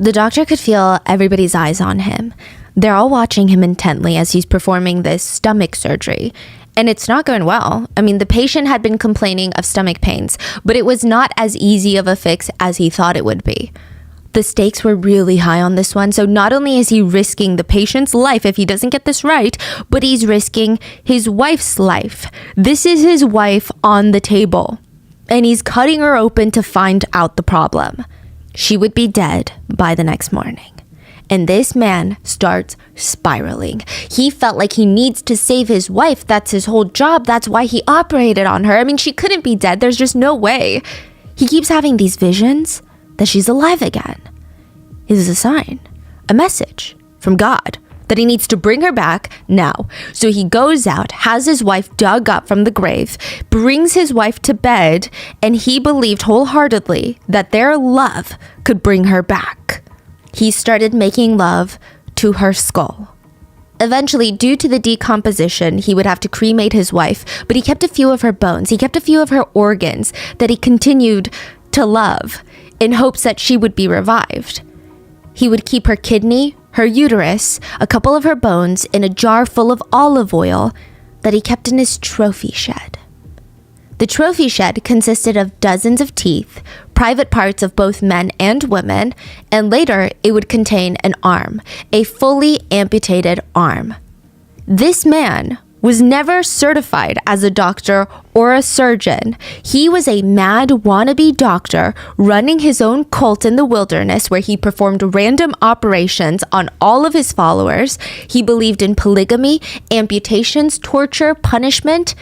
The doctor could feel everybody's eyes on him. They're all watching him intently as he's performing this stomach surgery. And it's not going well. I mean, the patient had been complaining of stomach pains, but it was not as easy of a fix as he thought it would be. The stakes were really high on this one. So not only is he risking the patient's life if he doesn't get this right, but he's risking his wife's life. This is his wife on the table, and he's cutting her open to find out the problem. She would be dead by the next morning. And this man starts spiraling. He felt like he needs to save his wife. That's his whole job. That's why he operated on her. I mean, she couldn't be dead. There's just no way. He keeps having these visions that she's alive again. It is a sign, a message from God that he needs to bring her back now. So he goes out, has his wife dug up from the grave, brings his wife to bed, and he believed wholeheartedly that their love could bring her back. He started making love to her skull. Eventually, due to the decomposition, he would have to cremate his wife, but he kept a few of her bones. He kept a few of her organs that he continued to love in hopes that she would be revived. He would keep her kidney, her uterus, a couple of her bones in a jar full of olive oil that he kept in his trophy shed. The trophy shed consisted of dozens of teeth, private parts of both men and women, and later it would contain an arm, a fully amputated arm. This man was never certified as a doctor or a surgeon. He was a mad wannabe doctor running his own cult in the wilderness where he performed random operations on all of his followers. He believed in polygamy, amputations, torture, punishment,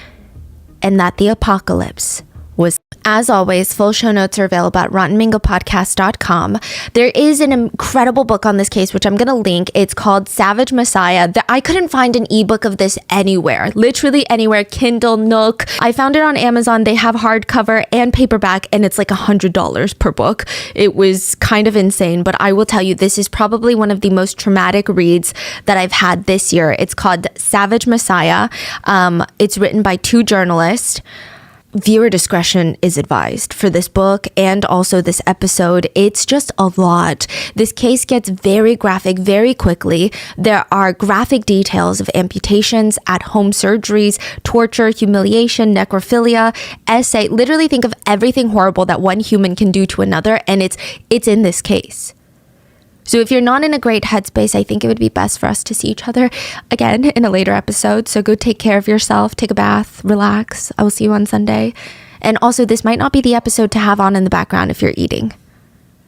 and that the apocalypse was. As always, full show notes are available at rottenmangopodcast.com. There is an incredible book on this case, which I'm going to link. It's called Savage Messiah. I couldn't find an ebook of this anywhere, literally anywhere. Kindle, Nook. I found it on Amazon. They have hardcover and paperback, and it's like $100 per book. It was kind of insane, but I will tell you, this is probably one of the most traumatic reads that I've had this year. It's called Savage Messiah. It's written by two journalists. Viewer discretion is advised for this book and also this episode. It's just a lot. This case gets very graphic very quickly. There are graphic details of amputations, at-home surgeries, torture, humiliation, necrophilia, essay. Literally think of everything horrible that one human can do to another, and it's in this case. So if you're not in a great headspace, I think it would be best for us to see each other again in a later episode. So go take care of yourself, take a bath, relax. I will see you on Sunday. And also, this might not be the episode to have on in the background if you're eating.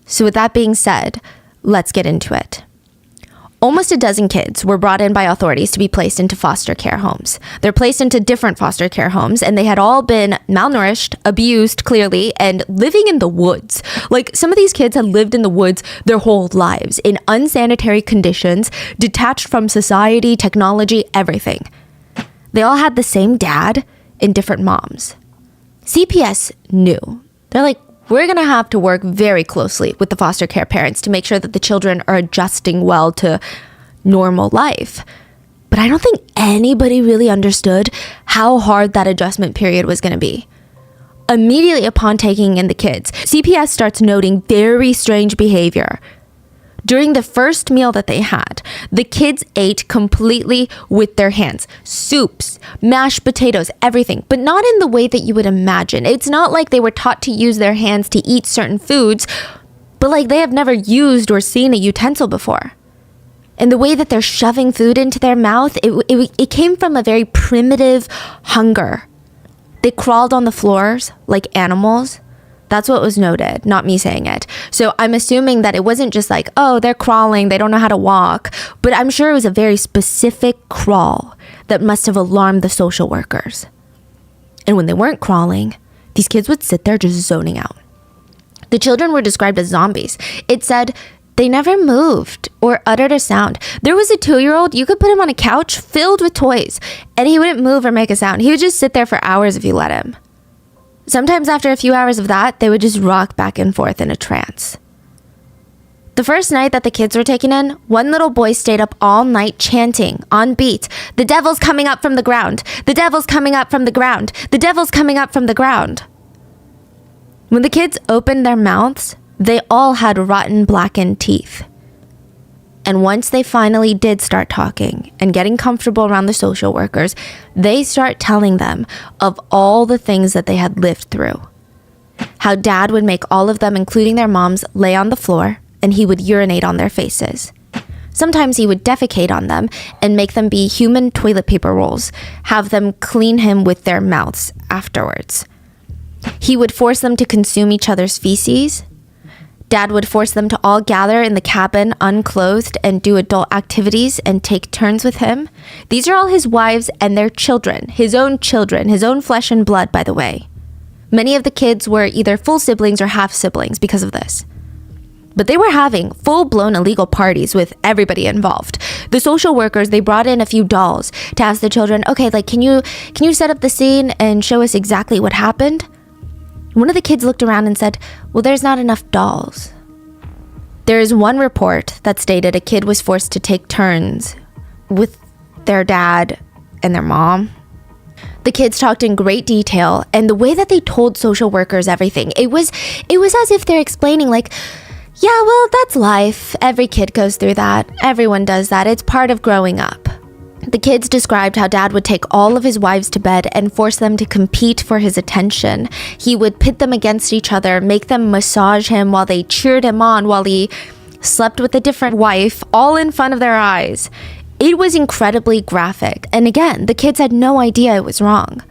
So with that being said, let's get into it. Almost a dozen kids were brought in by authorities to be placed into foster care homes. They're placed into different foster care homes, and they had all been malnourished, abused, clearly, and living in the woods. Like, some of these kids had lived in the woods their whole lives, in unsanitary conditions, detached from society, technology, everything. They all had the same dad and different moms. CPS knew. They're like, we're going to have to work very closely with the foster care parents to make sure that the children are adjusting well to normal life. But I don't think anybody really understood how hard that adjustment period was going to be. Immediately upon taking in the kids, CPS starts noting very strange behavior. During the first meal that they had, the kids ate completely with their hands. Soups, mashed potatoes, everything, but not in the way that you would imagine. It's not like they were taught to use their hands to eat certain foods, but like they have never used or seen a utensil before. And the way that they're shoving food into their mouth, it came from a very primitive hunger. They crawled on the floors like animals. That's what was noted, not me saying it. So I'm assuming that it wasn't just like, oh, they're crawling, they don't know how to walk. But I'm sure it was a very specific crawl that must have alarmed the social workers. And when they weren't crawling, these kids would sit there just zoning out. The children were described as zombies. It said they never moved or uttered a sound. There was a 2-year-old, you could put him on a couch filled with toys, and he wouldn't move or make a sound. He would just sit there for hours if you let him. Sometimes after a few hours of that, they would just rock back and forth in a trance. The first night that the kids were taken in, one little boy stayed up all night chanting on beat, "The devil's coming up from the ground. The devil's coming up from the ground. The devil's coming up from the ground." When the kids opened their mouths, They all had rotten, blackened teeth. And once they finally did start talking and getting comfortable around the social workers, they start telling them of all the things that they had lived through. How dad would make all of them, including their moms, lay on the floor, and he would urinate on their faces. Sometimes he would defecate on them and make them be human toilet paper rolls, have them clean him with their mouths afterwards. He would force them to consume each other's feces. Dad would force them to all gather in the cabin unclothed and do adult activities and take turns with him. These are all his wives and their children, his own flesh and blood, by the way. Many of the kids were either full siblings or half siblings because of this. But they were having full-blown illegal parties with everybody involved. The social workers, they brought in a few dolls to ask the children, okay, like, can you set up the scene and show us exactly what happened? One of the kids looked around and said, well, there's not enough dolls. There is one report that stated a kid was forced to take turns with their dad and their mom. The kids talked in great detail, and the way that they told social workers everything, it was as if they're explaining, like, yeah, well, that's life. Every kid goes through that. Everyone does that. It's part of growing up. The kids described how dad would take all of his wives to bed and force them to compete for his attention. He would pit them against each other, make them massage him while they cheered him on while he slept with a different wife, all in front of their eyes. It was incredibly graphic. And again, the kids had no idea it was wrong.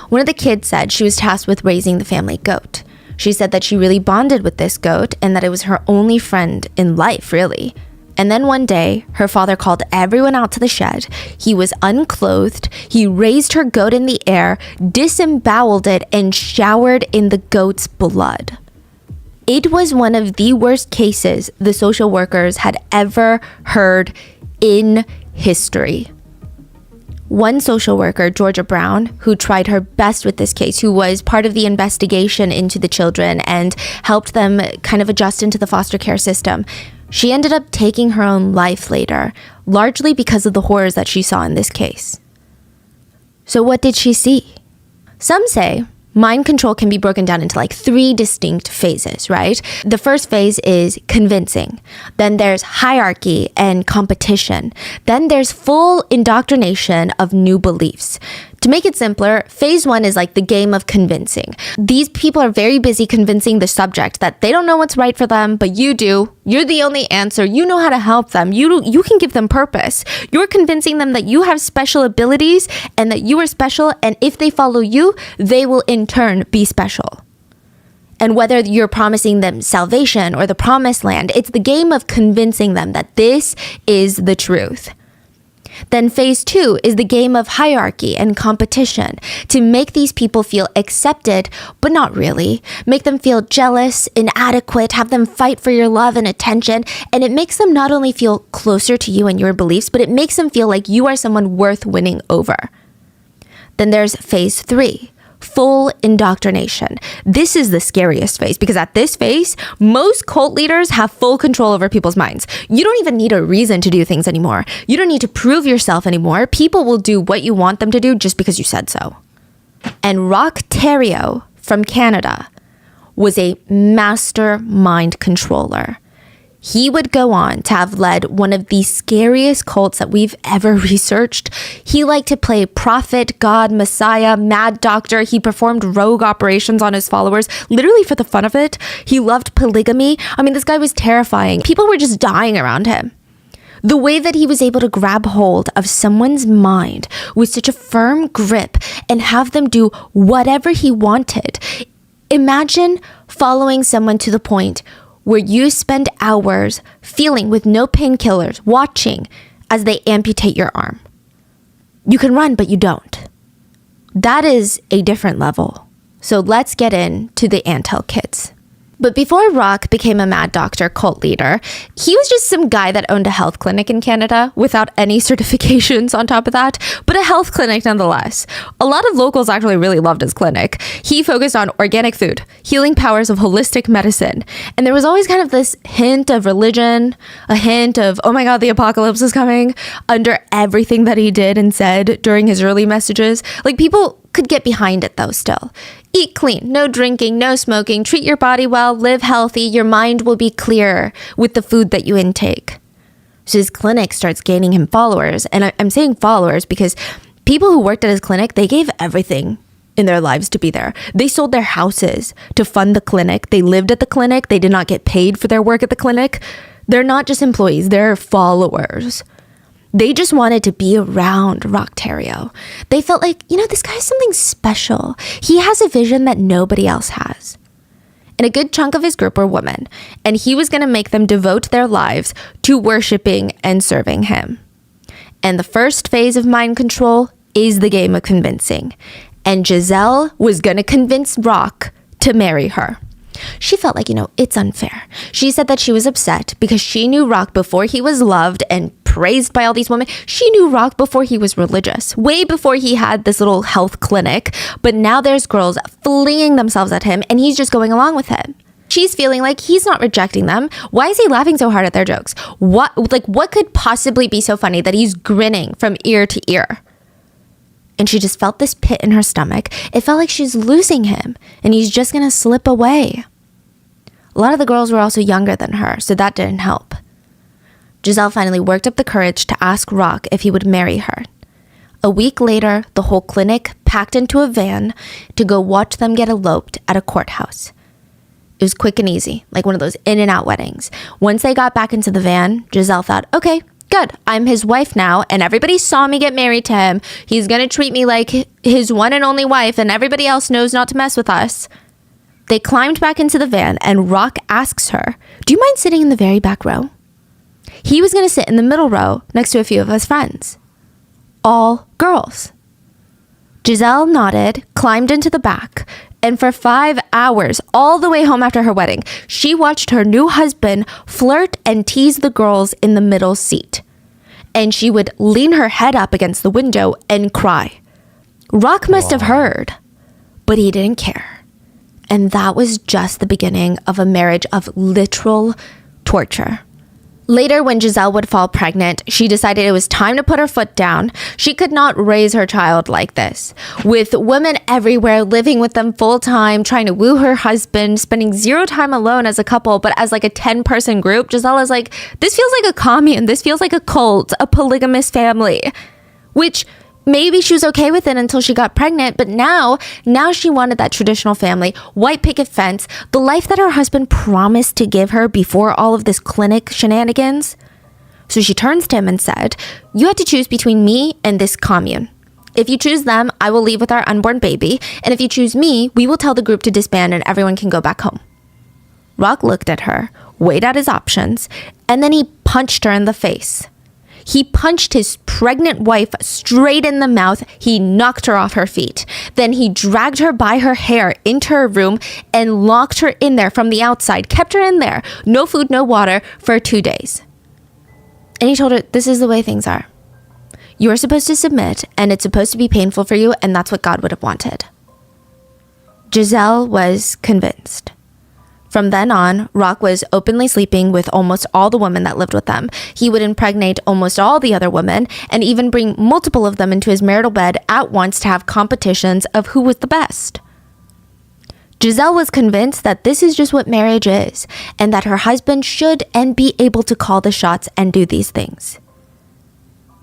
One of the kids said she was tasked with raising the family goat. She said that she really bonded with this goat and that it was her only friend in life, really. And then one day, her father called everyone out to the shed. He was unclothed. He raised her goat in the air, disemboweled it, and showered in the goat's blood. It was one of the worst cases the social workers had ever heard in history. One social worker, Georgia Brown, who tried her best with this case, who was part of the investigation into the children and helped them kind of adjust into the foster care system, she ended up taking her own life later, largely because of the horrors that she saw in this case. So what did she see? Some say mind control can be broken down into like 3 distinct phases, right? The first phase is convincing. Then there's hierarchy and competition. Then there's full indoctrination of new beliefs. To make it simpler, phase 1 is like the game of convincing. These people are very busy convincing the subject that they don't know what's right for them, but you do. You're the only answer. You know how to help them. You can give them purpose. You're convincing them that you have special abilities and that you are special, and if they follow you, they will in turn be special. And whether you're promising them salvation or the promised land, it's the game of convincing them that this is the truth. Then phase 2 is the game of hierarchy and competition to make these people feel accepted, but not really. Make them feel jealous, inadequate, have them fight for your love and attention. And it makes them not only feel closer to you and your beliefs, but it makes them feel like you are someone worth winning over. Then there's phase 3. Full indoctrination. This is the scariest phase because at this phase, most cult leaders have full control over people's minds. You don't even need a reason to do things anymore. You don't need to prove yourself anymore. People will do what you want them to do just because you said so. And Rock Terrio from Canada was a master mind controller. He would go on to have led one of the scariest cults that we've ever researched. He liked to play prophet, God, messiah, mad doctor. He performed rogue operations on his followers, literally for the fun of it. He loved polygamy. I mean, this guy was terrifying. People were just dying around him. The way that he was able to grab hold of someone's mind with such a firm grip and have them do whatever he wanted. Imagine following someone to the point where you spend hours feeling with no painkillers, watching as they amputate your arm. You can run, but you don't. That is a different level. So let's get into the Antel kids. But before Rock became a mad doctor cult leader, he was just some guy that owned a health clinic in Canada without any certifications on top of that, but a health clinic nonetheless. A lot of locals actually really loved his clinic. He focused on organic food, healing powers of holistic medicine, and there was always kind of this hint of religion, a hint of, oh my God, the apocalypse is coming, under everything that he did and said during his early messages. Like, people could get behind it though still. Eat clean, no drinking, no smoking, treat your body well, live healthy, your mind will be clear with the food that you intake. So his clinic starts gaining him followers. And I'm saying followers because people who worked at his clinic, they gave everything in their lives to be there. They sold their houses to fund the clinic. They lived at the clinic. They did not get paid for their work at the clinic. They're not just employees, they're followers. They just wanted to be around Rock Terrio. They felt like, this guy is something special. He has a vision that nobody else has. And a good chunk of his group were women, and he was going to make them devote their lives to worshiping and serving him. And the first phase of mind control is the game of convincing. And Giselle was going to convince Rock to marry her. She felt like, it's unfair. She said that she was upset because she knew Rock before he was loved and praised by all these women. She knew Rock before he was religious, way before he had this little health clinic. But now there's girls flinging themselves at him and he's just going along with it. She's feeling like he's not rejecting them. Why is he laughing so hard at their jokes? What could possibly be so funny that he's grinning from ear to ear? And she just felt this pit in her stomach. It felt like she's losing him and he's just going to slip away. A lot of the girls were also younger than her, so that didn't help. Giselle finally worked up the courage to ask Rock if he would marry her. A week later, the whole clinic packed into a van to go watch them get eloped at a courthouse. It was quick and easy, like one of those in and out weddings. Once they got back into the van, Giselle thought, okay, good, I'm his wife now, and everybody saw me get married to him. He's gonna treat me like his one and only wife, and everybody else knows not to mess with us. They climbed back into the van, and Rock asks her, do you mind sitting in the very back row? He was gonna sit in the middle row next to a few of his friends. All girls. Giselle nodded, climbed into the back, and for 5 hours, all the way home after her wedding, she watched her new husband flirt and tease the girls in the middle seat. And she would lean her head up against the window and cry. Rock must have heard, but he didn't care. And that was just the beginning of a marriage of literal torture. Later, when Giselle would fall pregnant, she decided it was time to put her foot down. She could not raise her child like this. With women everywhere, living with them full time, trying to woo her husband, spending zero time alone as a couple, but as like a 10-person group, Giselle is like, this feels like a commune. This feels like a cult, a polygamous family. Which maybe she was okay with it until she got pregnant, but now she wanted that traditional family, white picket fence, the life that her husband promised to give her before all of this clinic shenanigans. So she turns to him and said, you had to choose between me and this commune. If you choose them, I will leave with our unborn baby, and if you choose me, we will tell the group to disband and everyone can go back home. Rock looked at her, weighed out his options, and then he punched her in the face. He punched his pregnant wife straight in the mouth. He knocked her off her feet. Then he dragged her by her hair into her room and locked her in there from the outside, kept her in there, no food, no water, for 2 days. And he told her, this is the way things are. You are supposed to submit, and it's supposed to be painful for you, and that's what God would have wanted. Giselle was convinced. From then on, Rock was openly sleeping with almost all the women that lived with them. He would impregnate almost all the other women and even bring multiple of them into his marital bed at once to have competitions of who was the best. Giselle was convinced that this is just what marriage is and that her husband should and be able to call the shots and do these things.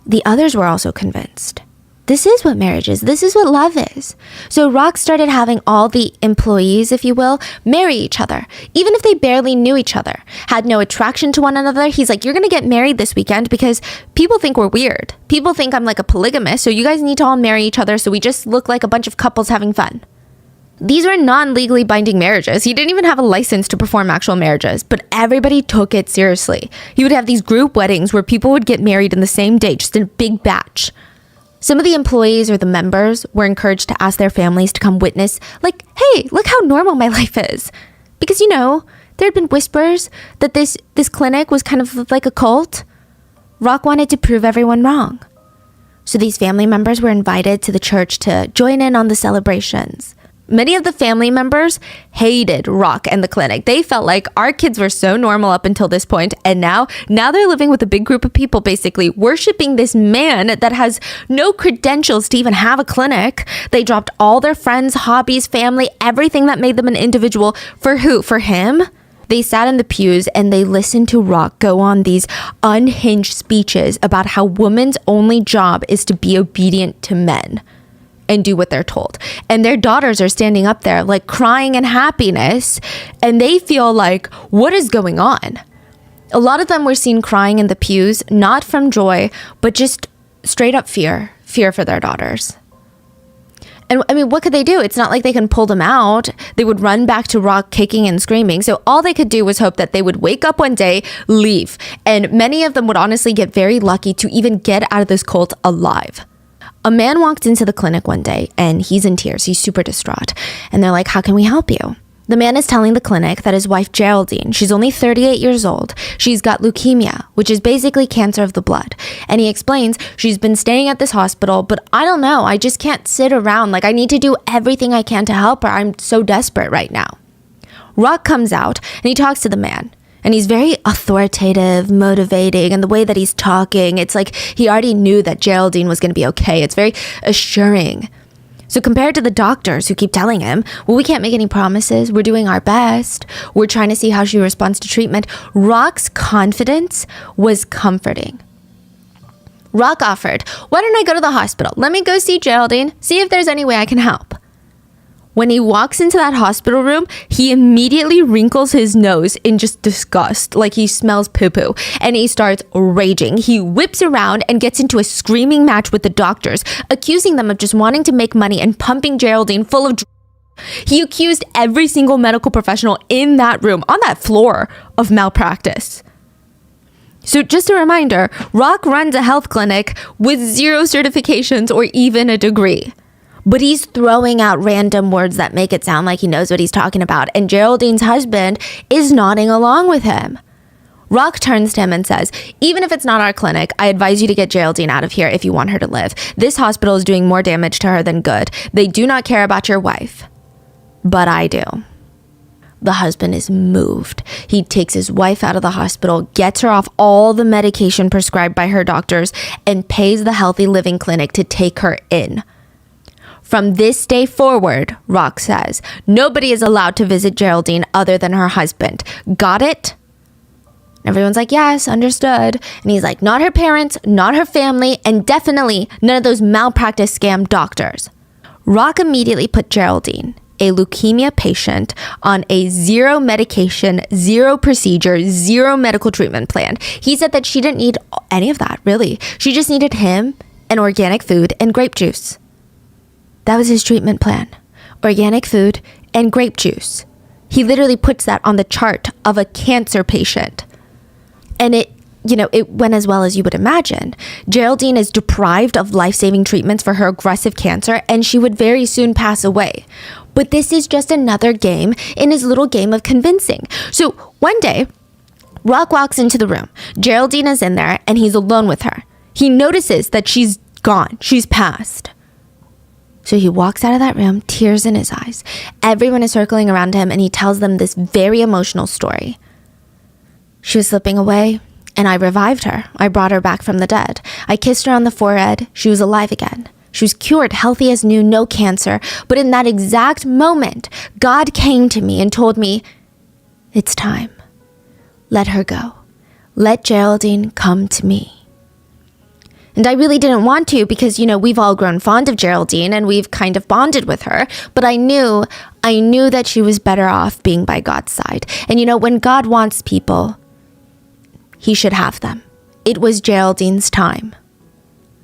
The others were also convinced. This is what marriage is. This is what love is. So Rock started having all the employees, if you will, marry each other, even if they barely knew each other, had no attraction to one another. He's like, you're going to get married this weekend because people think we're weird. People think I'm like a polygamist. So you guys need to all marry each other. So we just look like a bunch of couples having fun. These were non-legally binding marriages. He didn't even have a license to perform actual marriages, but everybody took it seriously. He would have these group weddings where people would get married in the same day, just in a big batch. Some of the employees or the members were encouraged to ask their families to come witness, like, hey, look how normal my life is. Because, there had been whispers that this clinic was kind of like a cult. Rock wanted to prove everyone wrong. So these family members were invited to the church to join in on the celebrations. Many of the family members hated Rock and the clinic. They felt like our kids were so normal up until this point, and now they're living with a big group of people, basically worshiping this man that has no credentials to even have a clinic. They dropped all their friends, hobbies, family, everything that made them an individual. For who? For him? They sat in the pews and they listened to Rock go on these unhinged speeches about how women's only job is to be obedient to men and do what they're told. And their daughters are standing up there like crying in happiness, and they feel like, what is going on? A lot of them were seen crying in the pews, not from joy, but just straight up fear for their daughters. And I mean, what could they do? It's not like they can pull them out. They would run back to Rock kicking and screaming. So all they could do was hope that they would wake up one day, leave. And many of them would honestly get very lucky to even get out of this cult alive. A man walked into the clinic one day and he's in tears. He's super distraught. And they're like, how can we help you? The man is telling the clinic that his wife, Geraldine, she's only 38 years old. She's got leukemia, which is basically cancer of the blood. And he explains she's been staying at this hospital, but I don't know. I just can't sit around. Like, I need to do everything I can to help her. I'm so desperate right now. Rock comes out and he talks to the man. And he's very authoritative, motivating, and the way that he's talking, it's like he already knew that Geraldine was going to be okay. It's very assuring. So compared to the doctors who keep telling him, well, we can't make any promises. We're doing our best. We're trying to see how she responds to treatment. Rock's confidence was comforting. Rock offered, why don't I go to the hospital? Let me go see Geraldine, see if there's any way I can help. When he walks into that hospital room, he immediately wrinkles his nose in just disgust, like he smells poo-poo, and he starts raging. He whips around and gets into a screaming match with the doctors, accusing them of just wanting to make money and pumping Geraldine full of He accused every single medical professional in that room, on that floor, of malpractice. So just a reminder, Rock runs a health clinic with 0 certifications or even a degree. But he's throwing out random words that make it sound like he knows what he's talking about. And Geraldine's husband is nodding along with him. Rock turns to him and says, even if it's not our clinic, I advise you to get Geraldine out of here if you want her to live. This hospital is doing more damage to her than good. They do not care about your wife. But I do. The husband is moved. He takes his wife out of the hospital, gets her off all the medication prescribed by her doctors, and pays the Healthy Living Clinic to take her in. From this day forward, Rock says, nobody is allowed to visit Geraldine other than her husband. Got it? Everyone's like, yes, understood. And he's like, not her parents, not her family, and definitely none of those malpractice scam doctors. Rock immediately put Geraldine, a leukemia patient, on a 0 medication, 0 procedure, 0 medical treatment plan. He said that she didn't need any of that, really. She just needed him and organic food and grape juice. That was his treatment plan. Organic food and grape juice. He literally puts that on the chart of a cancer patient. And it went as well as you would imagine. Geraldine is deprived of life-saving treatments for her aggressive cancer, and she would very soon pass away. But this is just another game in his little game of convincing. So one day, Rock walks into the room. Geraldine is in there, and he's alone with her. He notices that she's gone. She's passed. So he walks out of that room, tears in his eyes. Everyone is circling around him, and he tells them this very emotional story. She was slipping away, and I revived her. I brought her back from the dead. I kissed her on the forehead. She was alive again. She was cured, healthy as new, no cancer. But in that exact moment, God came to me and told me, it's time. Let her go. Let Geraldine come to me. And I really didn't want to because, we've all grown fond of Geraldine and we've kind of bonded with her. But I knew that she was better off being by God's side. And when God wants people, he should have them. It was Geraldine's time.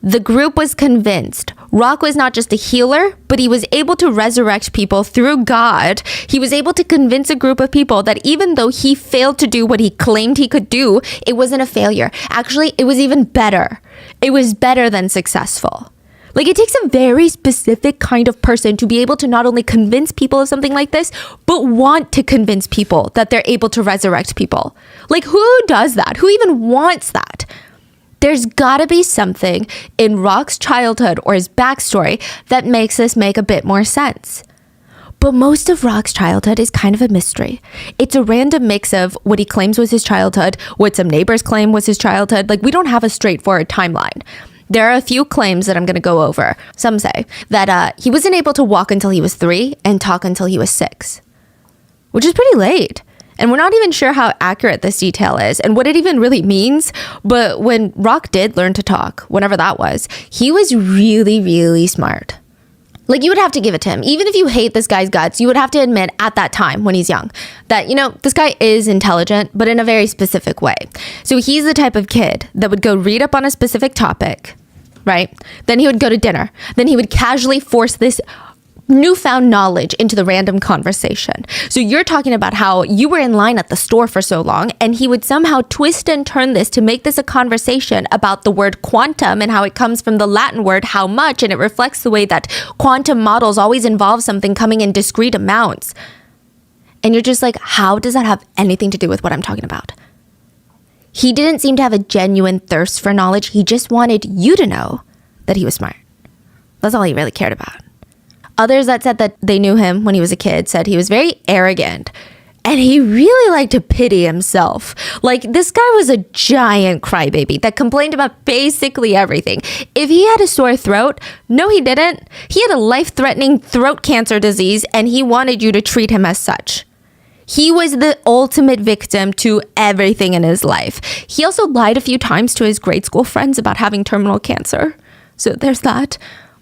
The group was convinced. Rock was not just a healer, but he was able to resurrect people through God. He was able to convince a group of people that even though he failed to do what he claimed he could do, it wasn't a failure. Actually, it was even better. It was better than successful. Like, it takes a very specific kind of person to be able to not only convince people of something like this, but want to convince people that they're able to resurrect people. Like, who does that? Who even wants that? There's gotta be something in Rock's childhood or his backstory that makes this make a bit more sense. But most of Rock's childhood is kind of a mystery. It's a random mix of what he claims was his childhood, what some neighbors claim was his childhood. Like, we don't have a straightforward timeline. There are a few claims that I'm going to go over. Some say that he wasn't able to walk until he was 3 and talk until he was 6, which is pretty late. And we're not even sure how accurate this detail is and what it even really means. But when Rock did learn to talk, whenever that was, he was really, really smart. Like, you would have to give it to him. Even if you hate this guy's guts, you would have to admit at that time when he's young that, you know, this guy is intelligent, but in a very specific way. So he's the type of kid that would go read up on a specific topic, right? Then he would go to dinner. Then he would casually force this newfound knowledge into the random conversation. So you're talking about how you were in line at the store for so long, and he would somehow twist and turn this to make this a conversation about the word quantum and how it comes from the Latin word how much, and it reflects the way that quantum models always involve something coming in discrete amounts. And you're just like, how does that have anything to do with what I'm talking about? He didn't seem to have a genuine thirst for knowledge. He just wanted you to know that he was smart. That's all he really cared about. Others that said that they knew him when he was a kid said he was very arrogant and he really liked to pity himself. Like, this guy was a giant crybaby that complained about basically everything. If he had a sore throat, no, he didn't. He had a life-threatening throat cancer disease and he wanted you to treat him as such. He was the ultimate victim to everything in his life. He also lied a few times to his grade school friends about having terminal cancer. So there's that.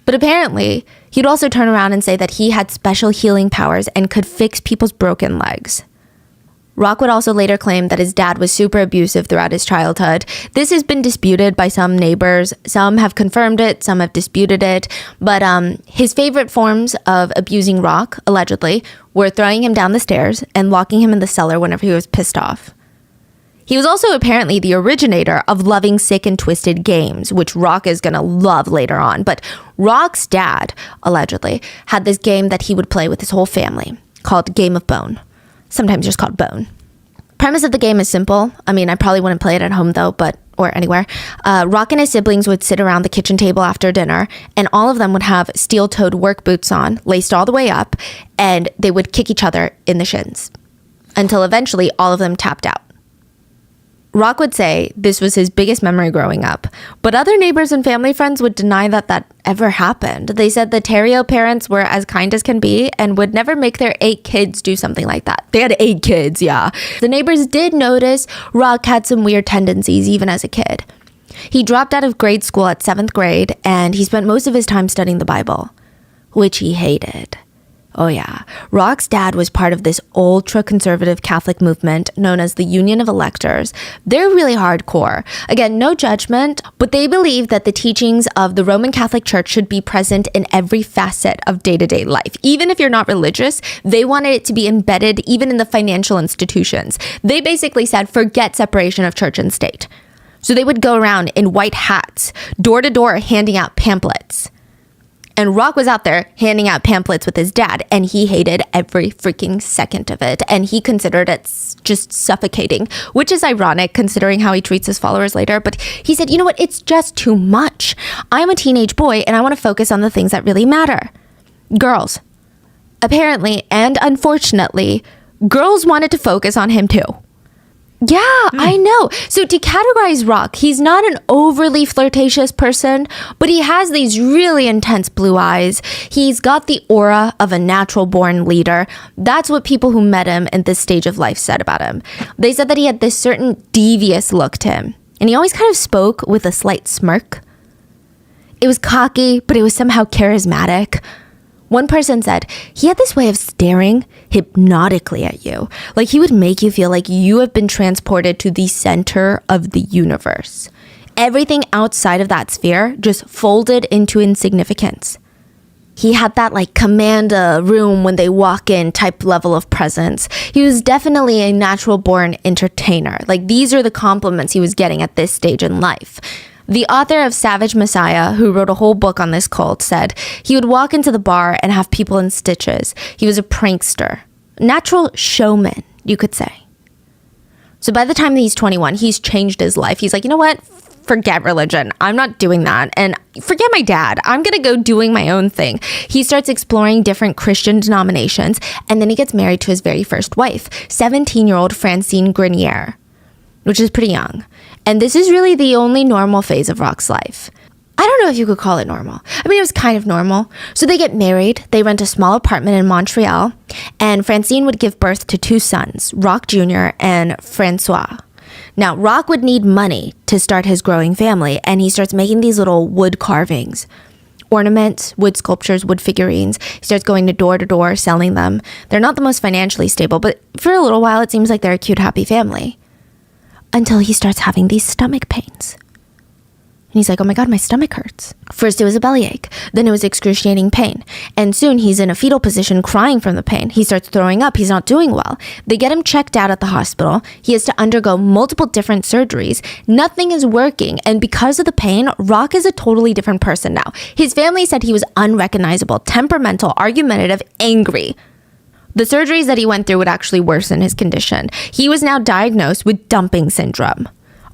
But apparently, he'd also turn around and say that he had special healing powers and could fix people's broken legs. Rock would also later claim that his dad was super abusive throughout his childhood. This has been disputed by some neighbors. Some have confirmed it, some have disputed it. But his favorite forms of abusing Rock, allegedly, were throwing him down the stairs and locking him in the cellar whenever he was pissed off. He was also apparently the originator of loving sick and twisted games, which Rock is going to love later on. But Rock's dad, allegedly, had this game that he would play with his whole family called Game of Bone, sometimes just called Bone. Premise of the game is simple. I mean, I probably wouldn't play it at home though, or anywhere. Rock and his siblings would sit around the kitchen table after dinner, and all of them would have steel-toed work boots on, laced all the way up, and they would kick each other in the shins until eventually all of them tapped out. Rock would say this was his biggest memory growing up, but other neighbors and family friends would deny that that ever happened. They said the Terrio parents were as kind as can be and would never make their 8 kids do something like that. They had 8 kids, yeah. The neighbors did notice Rock had some weird tendencies even as a kid. He dropped out of grade school at 7th grade and he spent most of his time studying the Bible, which he hated. Oh yeah, Rock's dad was part of this ultra-conservative Catholic movement known as the Union of Electors. They're really hardcore. Again, no judgment, but they believe that the teachings of the Roman Catholic Church should be present in every facet of day-to-day life. Even if you're not religious, they wanted it to be embedded even in the financial institutions. They basically said, forget separation of church and state. So they would go around in white hats, door to door, handing out pamphlets. And Rock was out there handing out pamphlets with his dad, and he hated every freaking second of it. And he considered it just suffocating, which is ironic considering how he treats his followers later. But he said, you know what? It's just too much. I'm a teenage boy, and I want to focus on the things that really matter. Girls. Apparently, and unfortunately, girls wanted to focus on him too. Yeah, I know. So to categorize Rock, he's not an overly flirtatious person, but he has these really intense blue eyes. He's got the aura of a natural-born leader. That's what people who met him at this stage of life said about him. They said that he had this certain devious look to him, and he always kind of spoke with a slight smirk. It was cocky, but it was somehow charismatic. One person said he had this way of staring hypnotically at you. Like he would make you feel like you have been transported to the center of the universe. Everything outside of that sphere just folded into insignificance. He had that like command a room when they walk in type level of presence. He was definitely a natural born entertainer. Like these are the compliments he was getting at this stage in life. The author of Savage Messiah, who wrote a whole book on this cult, said he would walk into the bar and have people in stitches. He was a prankster. Natural showman, you could say. So by the time that he's 21, he's changed his life. He's like, you know what? forget religion. I'm not doing that. And forget my dad. I'm going to go doing my own thing. He starts exploring different Christian denominations, and then he gets married to his very first wife, 17-year-old Francine Grenier, which is pretty young. And this is really the only normal phase of Rock's life. I don't know if you could call it normal. I mean, it was kind of normal. So they get married, they rent a small apartment in Montreal, and Francine would give birth to 2 sons, Rock Jr. and Francois. Now, Rock would need money to start his growing family, and he starts making these little wood carvings, ornaments, wood sculptures, wood figurines. He starts going to door, selling them. They're not the most financially stable, but for a little while, it seems like they're a cute, happy family. Until he starts having these stomach pains. And he's like, oh my God, my stomach hurts. First it was a bellyache, then it was excruciating pain. And soon he's in a fetal position crying from the pain. He starts throwing up, he's not doing well. They get him checked out at the hospital. He has to undergo multiple different surgeries. Nothing is working. And because of the pain, Rock is a totally different person now. His family said he was unrecognizable, temperamental, argumentative, angry. The surgeries that he went through would actually worsen his condition. He was now diagnosed with dumping syndrome.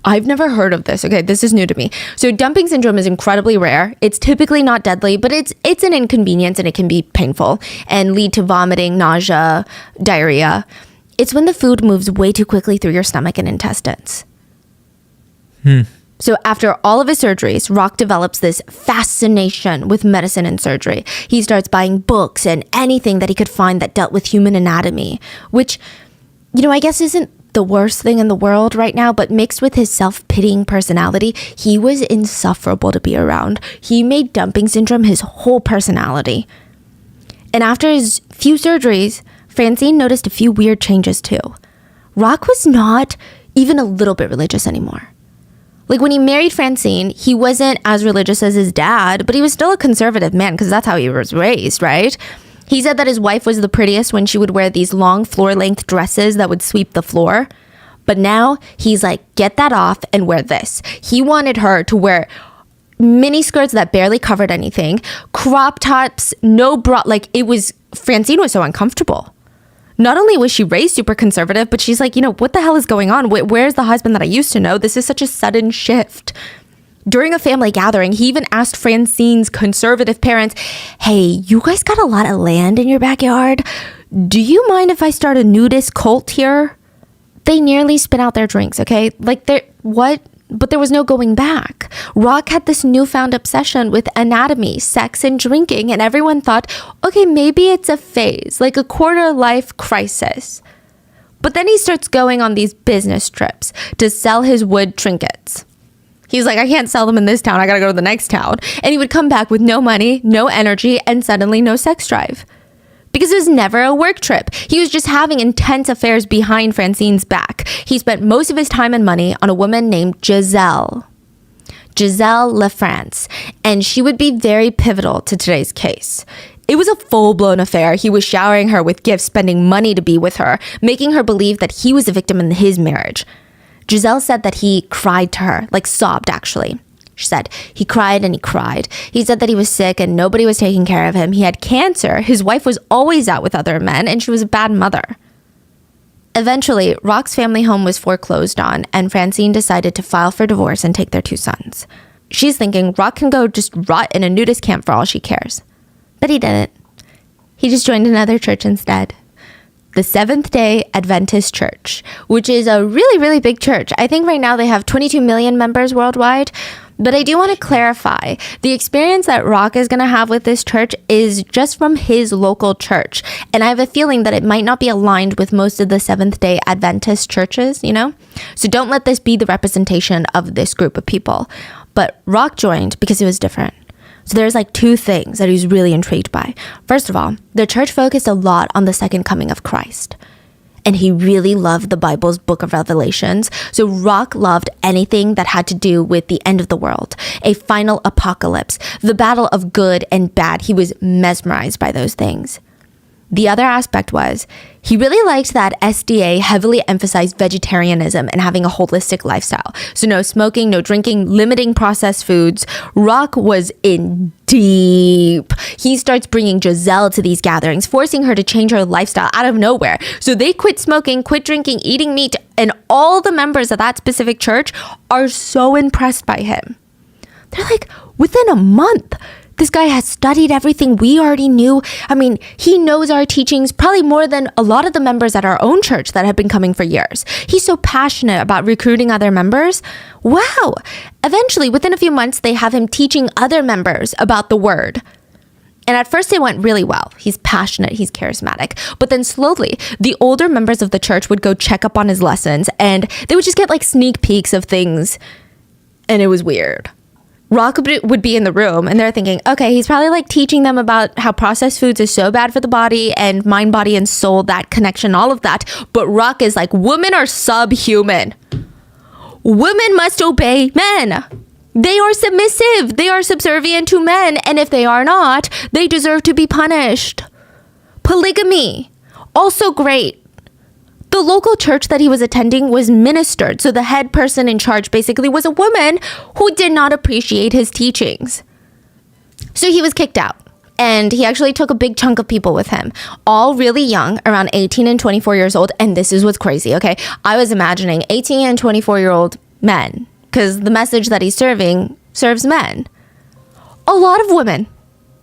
I've never heard of this. Okay, this is new to me. So dumping syndrome is incredibly rare. It's typically not deadly, but it's an inconvenience and it can be painful and lead to vomiting, nausea, diarrhea. It's when the food moves way too quickly through your stomach and intestines. So after all of his surgeries, Rock develops this fascination with medicine and surgery. He starts buying books and anything that he could find that dealt with human anatomy, which, I guess isn't the worst thing in the world right now, but mixed with his self-pitying personality, he was insufferable to be around. He made dumping syndrome his whole personality. And after his few surgeries, Francine noticed a few weird changes too. Rock was not even a little bit religious anymore. Like when he married Francine, he wasn't as religious as his dad, but he was still a conservative man because that's how he was raised, right? He said that his wife was the prettiest when she would wear these long floor-length dresses that would sweep the floor. But now he's like, get that off and wear this. He wanted her to wear mini skirts that barely covered anything, crop tops, no bra. Francine was so uncomfortable. Not only was she raised super conservative, but she's like, what the hell is going on? Where's the husband that I used to know? This is such a sudden shift. During a family gathering, he even asked Francine's conservative parents, hey, you guys got a lot of land in your backyard? Do you mind if I start a nudist cult here? They nearly spit out their drinks, okay? What? But there was no going back. Rock had this newfound obsession with anatomy, sex, and drinking, and everyone thought, okay, maybe it's a phase, like a quarter-life crisis. But then he starts going on these business trips to sell his wood trinkets. He's like, I can't sell them in this town. I got to go to the next town. And he would come back with no money, no energy, and suddenly no sex drive. Because it was never a work trip. He was just having intense affairs behind Francine's back. He spent most of his time and money on a woman named Giselle LaFrance. And she would be very pivotal to today's case. It was a full-blown affair. He was showering her with gifts, spending money to be with her, making her believe that he was a victim in his marriage. Giselle said that he cried to her, sobbed actually. She said he cried and he cried. He said that he was sick and nobody was taking care of him. He had cancer. His wife was always out with other men and she was a bad mother. Eventually, Rock's family home was foreclosed on and Francine decided to file for divorce and take their 2 sons. She's thinking Rock can go just rot in a nudist camp for all she cares. But he didn't. He just joined another church instead. The Seventh-day Adventist Church, which is a really, really big church. I think right now they have 22 million members worldwide. But I do want to clarify, the experience that Rock is going to have with this church is just from his local church. And I have a feeling that it might not be aligned with most of the Seventh-day Adventist churches, So don't let this be the representation of this group of people. But Rock joined because it was different. So there's 2 things that he's really intrigued by. First of all, the church focused a lot on the second coming of Christ. And he really loved the Bible's book of Revelations. So Rock loved anything that had to do with the end of the world, a final apocalypse, the battle of good and bad. He was mesmerized by those things. The other aspect was he really liked that SDA heavily emphasized vegetarianism and having a holistic lifestyle. So no smoking, no drinking, limiting processed foods. Rock was in deep. He starts bringing Giselle to these gatherings, forcing her to change her lifestyle out of nowhere. So they quit smoking, quit drinking, eating meat, and all the members of that specific church are so impressed by him. They're like, within a month, this guy has studied everything we already knew. I mean, he knows our teachings probably more than a lot of the members at our own church that have been coming for years. He's so passionate about recruiting other members. Wow. Eventually, within a few months, they have him teaching other members about the word. And at first it went really well. He's passionate, he's charismatic. But then slowly, the older members of the church would go check up on his lessons and they would just get like sneak peeks of things. And it was weird. Rock would be in the room and they're thinking, okay, he's probably like teaching them about how processed foods is so bad for the body and mind, body, and soul, that connection, all of that. But Rock is like, women are subhuman. Women must obey men. They are submissive. They are subservient to men. And if they are not, they deserve to be punished. Polygamy, also great. The local church that he was attending was ministered, so the head person in charge basically was a woman who did not appreciate his teachings. So he was kicked out, and he actually took a big chunk of people with him, all really young, around 18 and 24 years old, and this is what's crazy, okay? I was imagining 18 and 24-year-old men, because the message that he's serving serves men. A lot of women.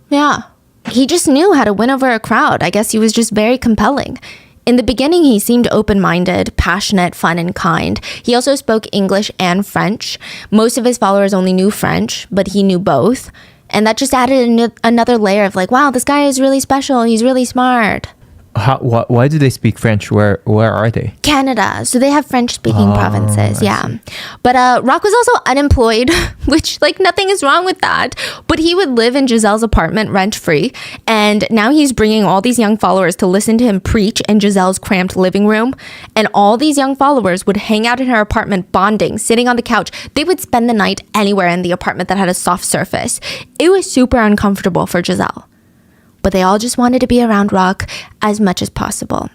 Yeah. He just knew how to win over a crowd. I guess he was just very compelling. In the beginning, he seemed open-minded, passionate, fun, and kind. He also spoke English and French. Most of his followers only knew French, but he knew both. And that just added another layer of like, wow, this guy is really special. He's really smart. Why do they speak French? Where are they? Canada. So they have French-speaking provinces. Yeah. But Rock was also unemployed, which like nothing is wrong with that. But he would live in Giselle's apartment rent-free. And now he's bringing all these young followers to listen to him preach in Giselle's cramped living room. And all these young followers would hang out in her apartment bonding, sitting on the couch. They would spend the night anywhere in the apartment that had a soft surface. It was super uncomfortable for Giselle. But they all just wanted to be around Rock as much as possible.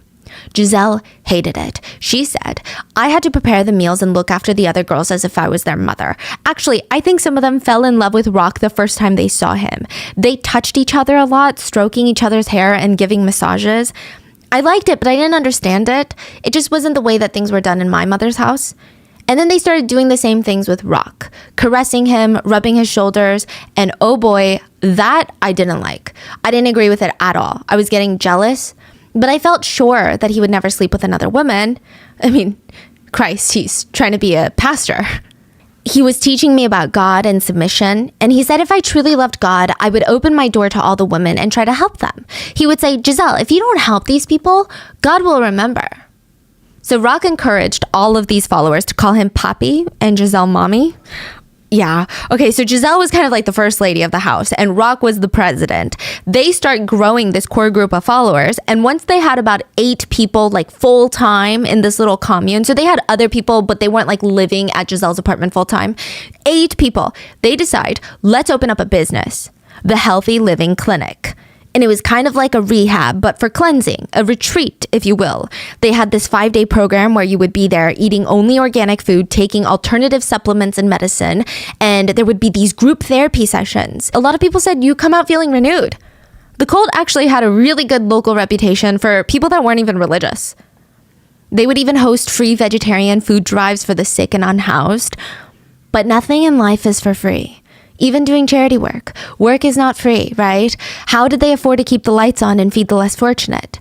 Giselle hated it. She said, I had to prepare the meals and look after the other girls as if I was their mother. Actually, I think some of them fell in love with Rock the first time they saw him. They touched each other a lot, stroking each other's hair and giving massages. I liked it, but I didn't understand it. It just wasn't the way that things were done in my mother's house. And then they started doing the same things with Rock, caressing him, rubbing his shoulders, and oh boy, that I didn't like. I didn't agree with it at all. I was getting jealous, but I felt sure that he would never sleep with another woman. I mean, Christ, he's trying to be a pastor. He was teaching me about God and submission, and he said if I truly loved God, I would open my door to all the women and try to help them. He would say, Giselle, if you don't help these people, God will remember. So Rock encouraged all of these followers to call him Papi and Giselle Mommy. Yeah. Okay, so Giselle was kind of like the first lady of the house and Rock was the president. They start growing this core group of followers. And once they had about 8 people like full time in this little commune, so they had other people, but they weren't like living at Giselle's apartment full time. 8 people. They decide, let's open up a business, the Healthy Living Clinic. And it was kind of like a rehab, but for cleansing, a retreat, if you will. They had this 5-day program where you would be there eating only organic food, taking alternative supplements and medicine, and there would be these group therapy sessions. A lot of people said you come out feeling renewed. The cult actually had a really good local reputation for people that weren't even religious. They would even host free vegetarian food drives for the sick and unhoused. But nothing in life is for free. Even doing charity work. Work is not free, right? How did they afford to keep the lights on and feed the less fortunate?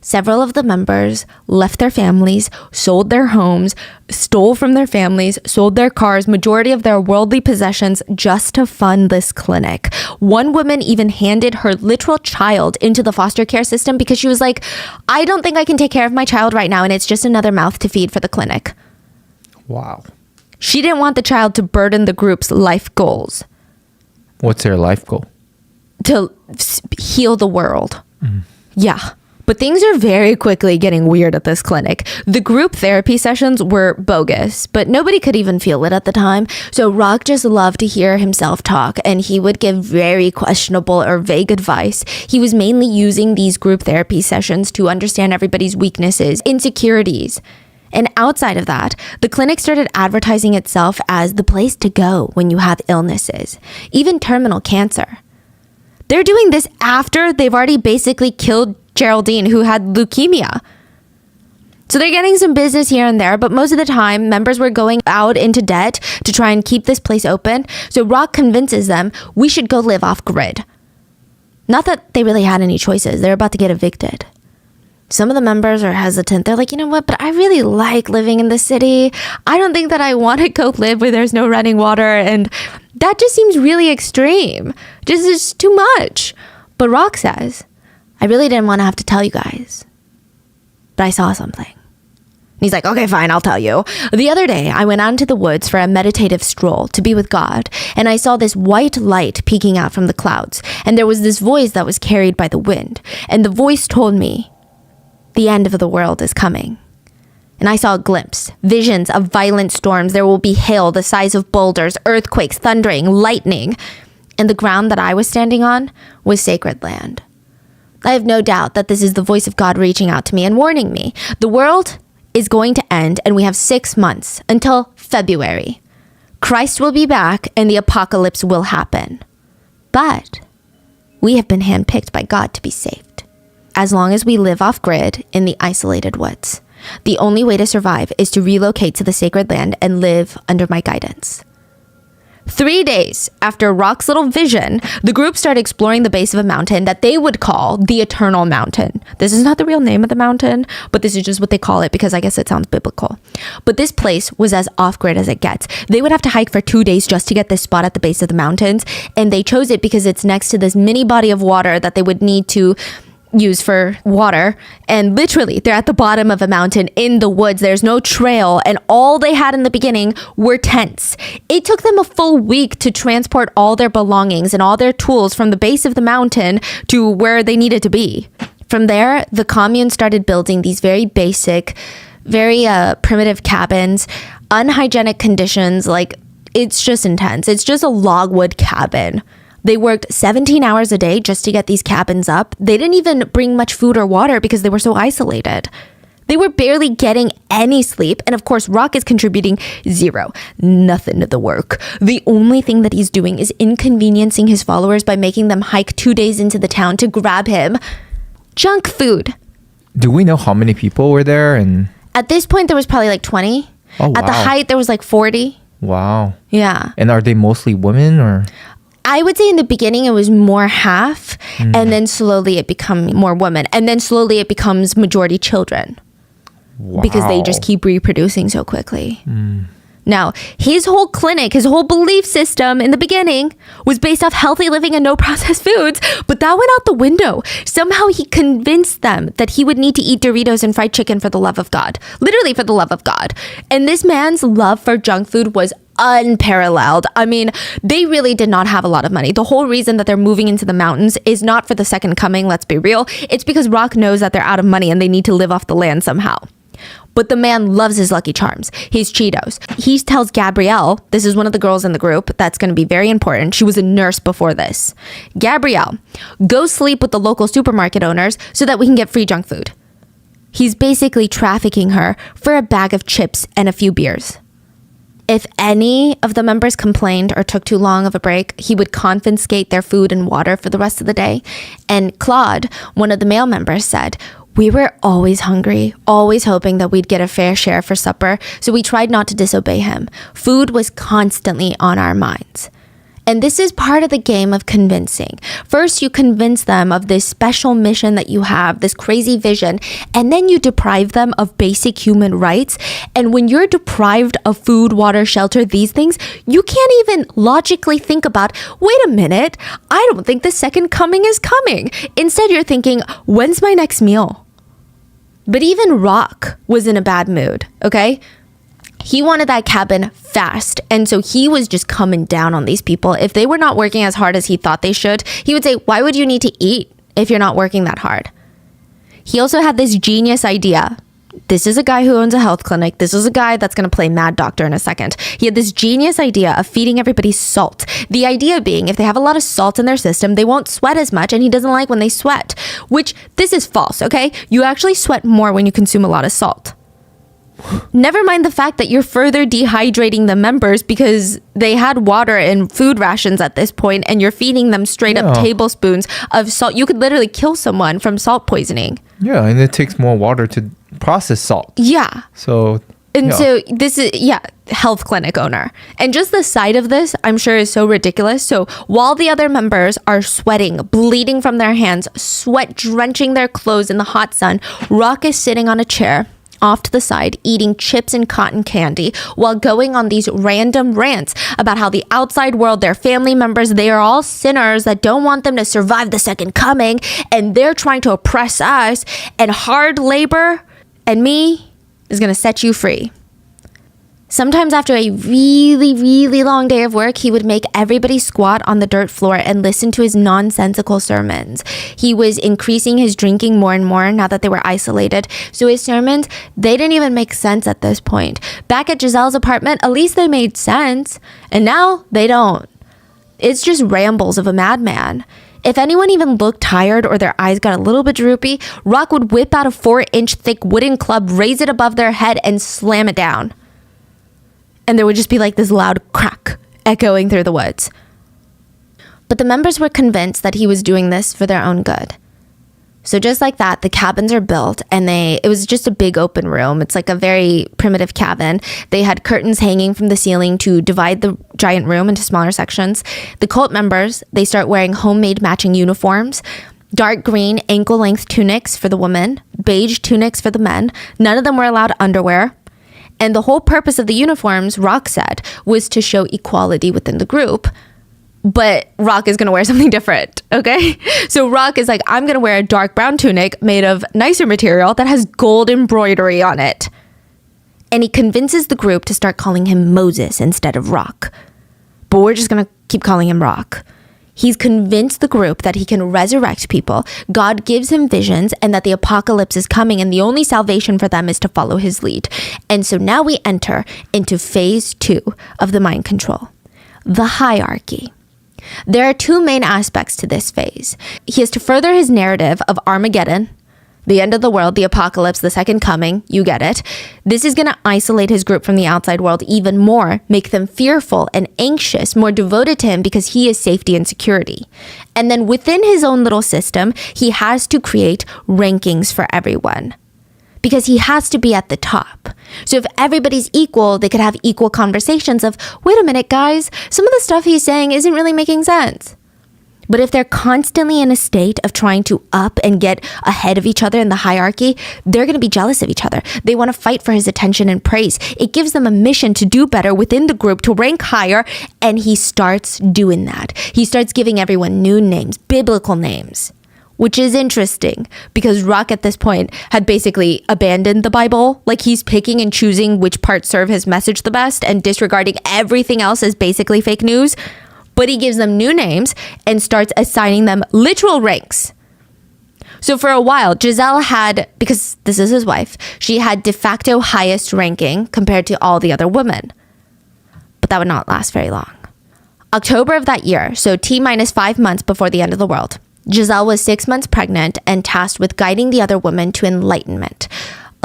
Several of the members left their families, sold their homes, stole from their families, sold their cars, majority of their worldly possessions just to fund this clinic. One woman even handed her literal child into the foster care system because she was like, I don't think I can take care of my child right now and it's just another mouth to feed for the clinic. Wow. She didn't want the child to burden the group's life goals. What's their life goal? To heal the world. Yeah. But things are very quickly getting weird at this clinic. The group therapy sessions were bogus, but nobody could even feel it at the time. So Rock just loved to hear himself talk, and he would give very questionable or vague advice. He was mainly using these group therapy sessions to understand everybody's weaknesses, insecurities. And outside of that, the clinic started advertising itself as the place to go when you have illnesses, even terminal cancer. They're doing this after they've already basically killed Geraldine, who had leukemia. So they're getting some business here and there, but most of the time, members were going out into debt to try and keep this place open. So Rock convinces them, we should go live off grid. Not that they really had any choices. They're about to get evicted. Some of the members are hesitant. They're like, you know what, but I really like living in the city. I don't think that I want to go live where there's no running water. And that just seems really extreme. This is too much. But Rock says, I really didn't want to have to tell you guys, but I saw something. And he's like, okay, fine, I'll tell you. The other day, I went out into the woods for a meditative stroll to be with God, and I saw this white light peeking out from the clouds. And there was this voice that was carried by the wind. And the voice told me, the end of the world is coming. And I saw a glimpse, visions of violent storms. There will be hail the size of boulders, earthquakes, thundering, lightning. And the ground that I was standing on was sacred land. I have no doubt that this is the voice of God reaching out to me and warning me. The world is going to end, and we have 6 months until February. Christ will be back and the apocalypse will happen. But we have been handpicked by God to be saved. As long as we live off grid in the isolated woods, the only way to survive is to relocate to the sacred land and live under my guidance. 3 days after Rock's little vision, the group started exploring the base of a mountain that they would call the Eternal Mountain. This is not the real name of the mountain, but this is just what they call it because I guess it sounds biblical. But this place was as off-grid as it gets. They would have to hike for 2 days just to get this spot at the base of the mountains, and they chose it because it's next to this mini body of water that they would need to use for water, and literally they're at the bottom of a mountain in the woods. There's no trail, and all they had in the beginning were tents. It took them a full week to transport all their belongings and all their tools from the base of the mountain to where they needed to be. From there, the commune started building these very basic, very primitive cabins, unhygienic conditions. Like, it's just intense. It's just a logwood cabin. They worked 17 hours a day just to get these cabins up. They didn't even bring much food or water because they were so isolated. They were barely getting any sleep. And of course, Rock is contributing zero, nothing to the work. The only thing that he's doing is inconveniencing his followers by making them hike 2 days into the town to grab him junk food. Do we know how many people were there? And at this point, there was probably like 20. Oh, At the wow. height, there was like 40. Wow. Yeah. And are they mostly women or? I would say in the beginning it was more half, and then slowly it becomes more women, and then slowly it becomes majority children. Wow. Because they just keep reproducing so quickly. Now, his whole clinic, his whole belief system in the beginning was based off healthy living and no processed foods, but that went out the window. Somehow he convinced them that he would need to eat Doritos and fried chicken for the love of God. Literally for the love of God. And this man's love for junk food was unparalleled. I mean, they really did not have a lot of money. The whole reason that they're moving into the mountains is not for the second coming, let's be real. It's because Rock knows that they're out of money and they need to live off the land somehow. But the man loves his Lucky Charms, his Cheetos. He tells Gabrielle, this is one of the girls in the group, that's going to be very important. She was a nurse before this. Gabrielle, go sleep with the local supermarket owners so that we can get free junk food. He's basically trafficking her for a bag of chips and a few beers. If any of the members complained or took too long of a break, he would confiscate their food and water for the rest of the day. And Claude, one of the male members, said, we were always hungry, always hoping that we'd get a fair share for supper, so we tried not to disobey him. Food was constantly on our minds. And this is part of the game of convincing. First, you convince them of this special mission that you have, this crazy vision, and then you deprive them of basic human rights. And when you're deprived of food, water, shelter, these things, you can't even logically think about, wait a minute, I don't think the second coming is coming. Instead, you're thinking, when's my next meal? But even Rock was in a bad mood, okay? He wanted that cabin fast, and so he was just coming down on these people. If they were not working as hard as he thought they should, he would say, why would you need to eat if you're not working that hard? He also had this genius idea. This is a guy who owns a health clinic. This is a guy that's going to play mad doctor in a second. He had this genius idea of feeding everybody salt. The idea being if they have a lot of salt in their system, they won't sweat as much, and he doesn't like when they sweat, which this is false, okay? You actually sweat more when you consume a lot of salt. Never mind the fact that you're further dehydrating the members because they had water and food rations at this point, and you're feeding them straight up tablespoons of salt. You could literally kill someone from salt poisoning. Yeah, and it takes more water to process salt. Yeah. So this is, health clinic owner. And just the sight of this, I'm sure, is so ridiculous. So while the other members are sweating, bleeding from their hands, sweat drenching their clothes in the hot sun, Rock is sitting on a chair off to the side, eating chips and cotton candy while going on these random rants about how the outside world, their family members, they are all sinners that don't want them to survive the second coming, and they're trying to oppress us, and hard labor and me is going to set you free. Sometimes after a really, really long day of work, he would make everybody squat on the dirt floor and listen to his nonsensical sermons. He was increasing his drinking more and more now that they were isolated. So his sermons, they didn't even make sense at this point. Back at Giselle's apartment, at least they made sense. And now they don't. It's just rambles of a madman. If anyone even looked tired or their eyes got a little bit droopy, Rock would whip out a 4-inch thick wooden club, raise it above their head, and slam it down. And there would just be like this loud crack echoing through the woods. But the members were convinced that he was doing this for their own good. So just like that, the cabins are built, and it was just a big open room. It's like a very primitive cabin. They had curtains hanging from the ceiling to divide the giant room into smaller sections. The cult members, they start wearing homemade matching uniforms. Dark green ankle-length tunics for the women, beige tunics for the men. None of them were allowed underwear. And the whole purpose of the uniforms, Rock said, was to show equality within the group. But Rock is going to wear something different, okay? So Rock is like, I'm going to wear a dark brown tunic made of nicer material that has gold embroidery on it. And he convinces the group to start calling him Moses instead of Rock. But we're just going to keep calling him Rock. He's convinced the group that he can resurrect people, God gives him visions, and that the apocalypse is coming, and the only salvation for them is to follow his lead. And so now we enter into phase 2 of the mind control, the hierarchy. There are 2 main aspects to this phase. He is to further his narrative of Armageddon, the end of the world, the apocalypse, the second coming, you get it. This is going to isolate his group from the outside world even more, make them fearful and anxious, more devoted to him because he is safety and security. And then within his own little system, he has to create rankings for everyone because he has to be at the top. So if everybody's equal, they could have equal conversations of, wait a minute, guys, some of the stuff he's saying isn't really making sense. But if they're constantly in a state of trying to up and get ahead of each other in the hierarchy, they're going to be jealous of each other. They want to fight for his attention and praise. It gives them a mission to do better within the group, to rank higher, and he starts doing that. He starts giving everyone new names, biblical names, which is interesting because Rock at this point had basically abandoned the Bible. Like he's picking and choosing which parts serve his message the best and disregarding everything else as basically fake news. But he gives them new names and starts assigning them literal ranks. So for a while, Giselle had, because this is his wife, she had de facto highest ranking compared to all the other women. But that would not last very long. October of that year, so T-minus 5 months before the end of the world, Giselle was 6 months pregnant and tasked with guiding the other women to enlightenment.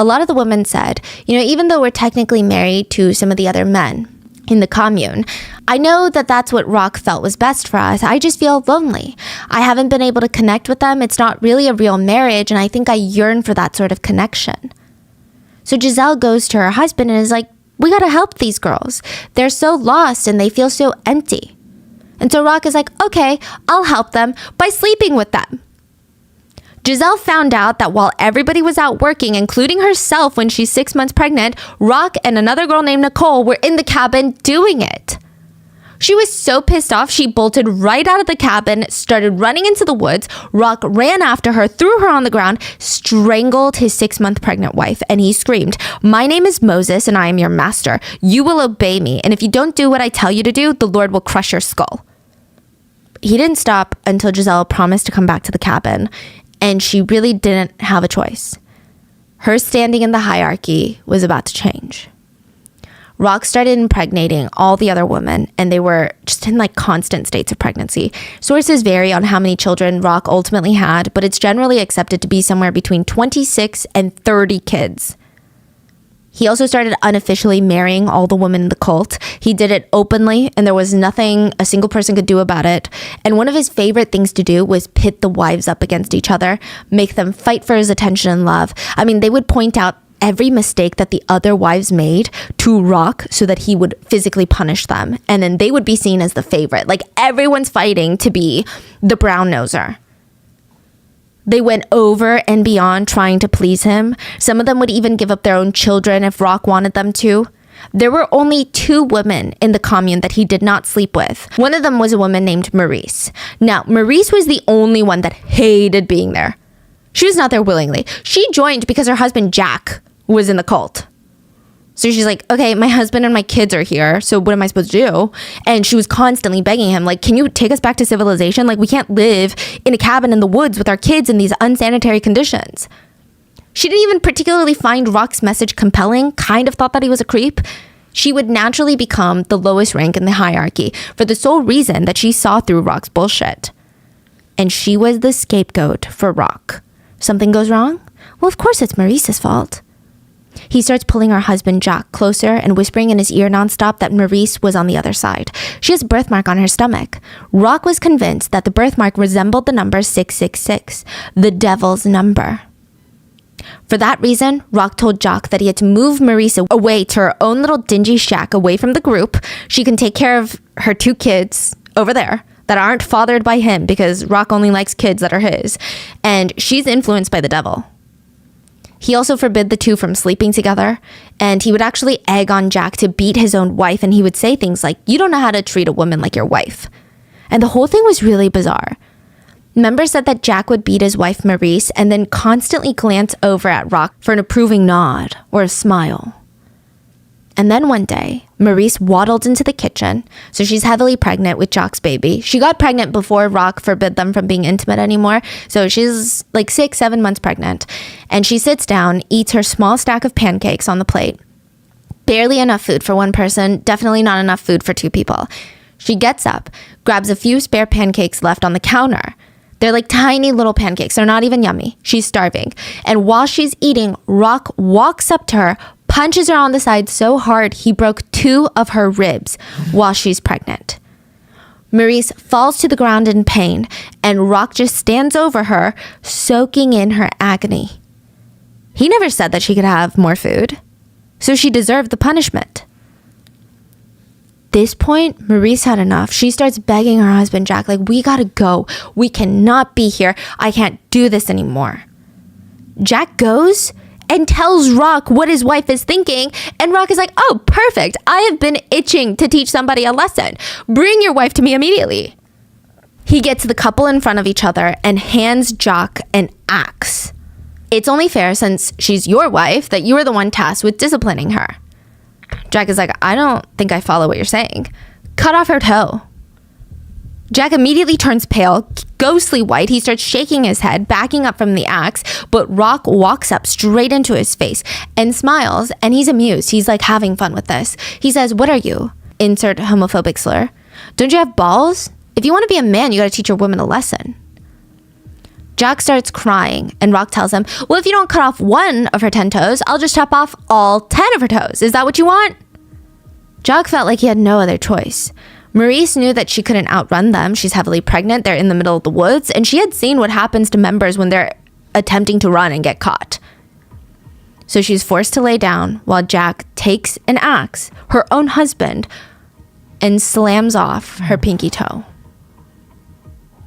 A lot of the women said, even though we're technically married to some of the other men in the commune, I know that that's what Rock felt was best for us. I just feel lonely. I haven't been able to connect with them. It's not really a real marriage, and I think I yearn for that sort of connection. So Giselle goes to her husband and is like, we gotta help these girls. They're so lost and they feel so empty. And so Rock is like, okay, I'll help them by sleeping with them. Giselle found out that while everybody was out working, including herself when she's 6 months pregnant, Rock and another girl named Nicole were in the cabin doing it. She was so pissed off, she bolted right out of the cabin, started running into the woods. Rock ran after her, threw her on the ground, strangled his 6 month pregnant wife, and he screamed, "My name is Moses and I am your master. You will obey me, and if you don't do what I tell you to do, the Lord will crush your skull." He didn't stop until Giselle promised to come back to the cabin. and she really didn't have a choice. Her standing in the hierarchy was about to change. Rock started impregnating all the other women, and they were just in like constant states of pregnancy. Sources vary on how many children Rock ultimately had, but it's generally accepted to be somewhere between 26 and 30 kids. He also started unofficially marrying all the women in the cult. He did it openly, and there was nothing a single person could do about it. And one of his favorite things to do was pit the wives up against each other, make them fight for his attention and love. I mean, they would point out every mistake that the other wives made to Rock so that he would physically punish them. And then they would be seen as the favorite. Like, everyone's fighting to be the brown noser. They went over and beyond trying to please him. Some of them would even give up their own children if Rock wanted them to. There were only 2 women in the commune that he did not sleep with. One of them was a woman named Maurice. Now, Maurice was the only one that hated being there. She was not there willingly. She joined because her husband Jack was in the cult. So she's like, okay, my husband and my kids are here, so what am I supposed to do? And she was constantly begging him, like, can you take us back to civilization? Like, we can't live in a cabin in the woods with our kids in these unsanitary conditions. She didn't even particularly find Rock's message compelling, kind of thought that he was a creep. She would naturally become the lowest rank in the hierarchy for the sole reason that she saw through Rock's bullshit. And she was the scapegoat for Rock. Something goes wrong? Well, of course it's Maurice's fault. He starts pulling her husband Jack closer and whispering in his ear nonstop that Maurice was on the other side. She has a birthmark on her stomach. Rock was convinced that the birthmark resembled the number 666, the devil's number. For that reason, Rock told Jack that he had to move Maurice away to her own little dingy shack away from the group. She can take care of her 2 kids over there that aren't fathered by him because Rock only likes kids that are his. And she's influenced by the devil. He also forbid the 2 from sleeping together, and he would actually egg on Jack to beat his own wife, and he would say things like, you don't know how to treat a woman like your wife. And the whole thing was really bizarre. Members said that Jack would beat his wife Maurice and then constantly glance over at Rock for an approving nod or a smile. And then one day, Maurice waddled into the kitchen. So she's heavily pregnant with Jack's baby. She got pregnant before Rock forbid them from being intimate anymore. So she's like 6-7 months pregnant. And she sits down, eats her small stack of pancakes on the plate. Barely enough food for one person. Definitely not enough food for 2 people. She gets up, grabs a few spare pancakes left on the counter. They're like tiny little pancakes. They're not even yummy. She's starving. And while she's eating, Rock walks up to her, punches her on the side so hard he broke 2 of her ribs while she's pregnant. Maurice falls to the ground in pain, and Rock just stands over her, soaking in her agony. He never said that she could have more food, so she deserved the punishment. This point, Maurice had enough. She starts begging her husband Jack, like, we gotta go. We cannot be here. I can't do this anymore. Jack goes and tells Rock what his wife is thinking, and Rock is like, oh, perfect. I have been itching to teach somebody a lesson. Bring your wife to me immediately. He gets the couple in front of each other and hands Jack an axe. It's only fair, since she's your wife, that you are the one tasked with disciplining her. Jack is like, I don't think I follow what you're saying. Cut off her toe. Jack immediately turns pale, ghostly white. He starts shaking his head, backing up from the axe, but Rock walks up straight into his face and smiles, and he's amused. He's like having fun with this. He says, what are you? Insert homophobic slur. Don't you have balls? If you want to be a man, you got to teach your women a lesson. Jack starts crying, and Rock tells him, well, if you don't cut off 1 of her 10 toes, I'll just chop off all 10 of her toes. Is that what you want? Jack felt like he had no other choice. Maurice knew that she couldn't outrun them. She's heavily pregnant. They're in the middle of the woods, and she had seen what happens to members when they're attempting to run and get caught. So she's forced to lay down while Jack takes an axe, her own husband, and slams off her pinky toe.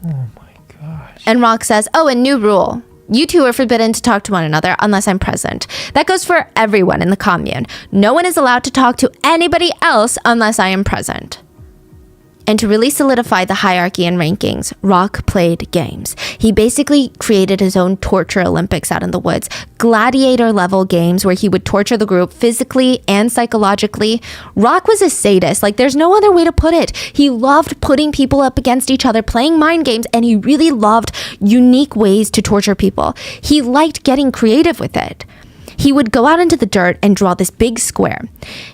Oh my gosh. And Rock says, oh, a new rule. You 2 are forbidden to talk to one another unless I'm present. That goes for everyone in the commune. No one is allowed to talk to anybody else unless I am present. And to really solidify the hierarchy and rankings, Rock played games. He basically created his own torture Olympics out in the woods, gladiator level games where he would torture the group physically and psychologically. Rock was a sadist. Like, there's no other way to put it. He loved putting people up against each other, playing mind games, and he really loved unique ways to torture people. He liked getting creative with it. He would go out into the dirt and draw this big square,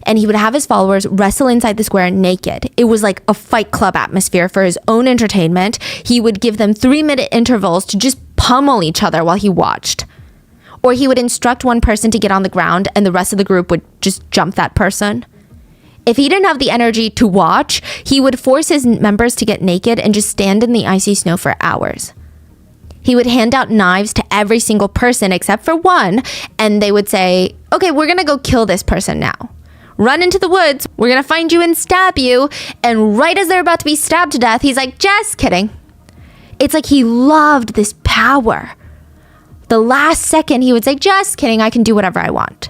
and he would have his followers wrestle inside the square naked. It was like a Fight Club atmosphere for his own entertainment. He would give them 3-minute intervals to just pummel each other while he watched. Or he would instruct one person to get on the ground and the rest of the group would just jump that person. If he didn't have the energy to watch, he would force his members to get naked and just stand in the icy snow for hours. He would hand out knives to every single person except for one, and they would say, okay, we're gonna go kill this person now. Run into the woods, we're gonna find you and stab you. And right as they're about to be stabbed to death, he's like, just kidding. It's like he loved this power. The last second he would say, just kidding, I can do whatever I want.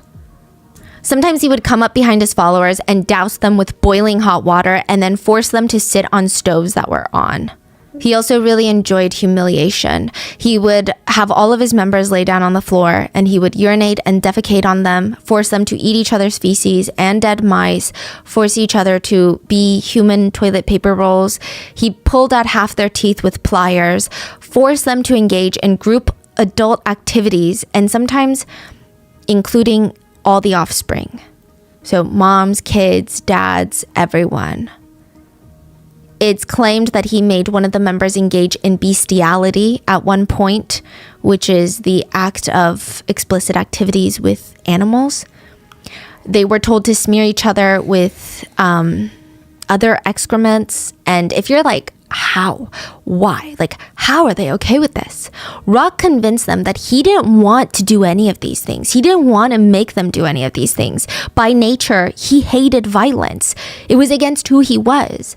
Sometimes he would come up behind his followers and douse them with boiling hot water and then force them to sit on stoves that were on. He also really enjoyed humiliation. He would have all of his members lay down on the floor and he would urinate and defecate on them, force them to eat each other's feces and dead mice, force each other to be human toilet paper rolls. He pulled out half their teeth with pliers, forced them to engage in group adult activities and sometimes including all the offspring. So moms, kids, dads, everyone. It's claimed that he made one of the members engage in bestiality at one point, which is the act of explicit activities with animals. They were told to smear each other with other excrements. And if you're like, how? Why? Like, how are they okay with this? Rock convinced them that he didn't want to do any of these things. He didn't want to make them do any of these things. By nature, he hated violence. It was against who he was.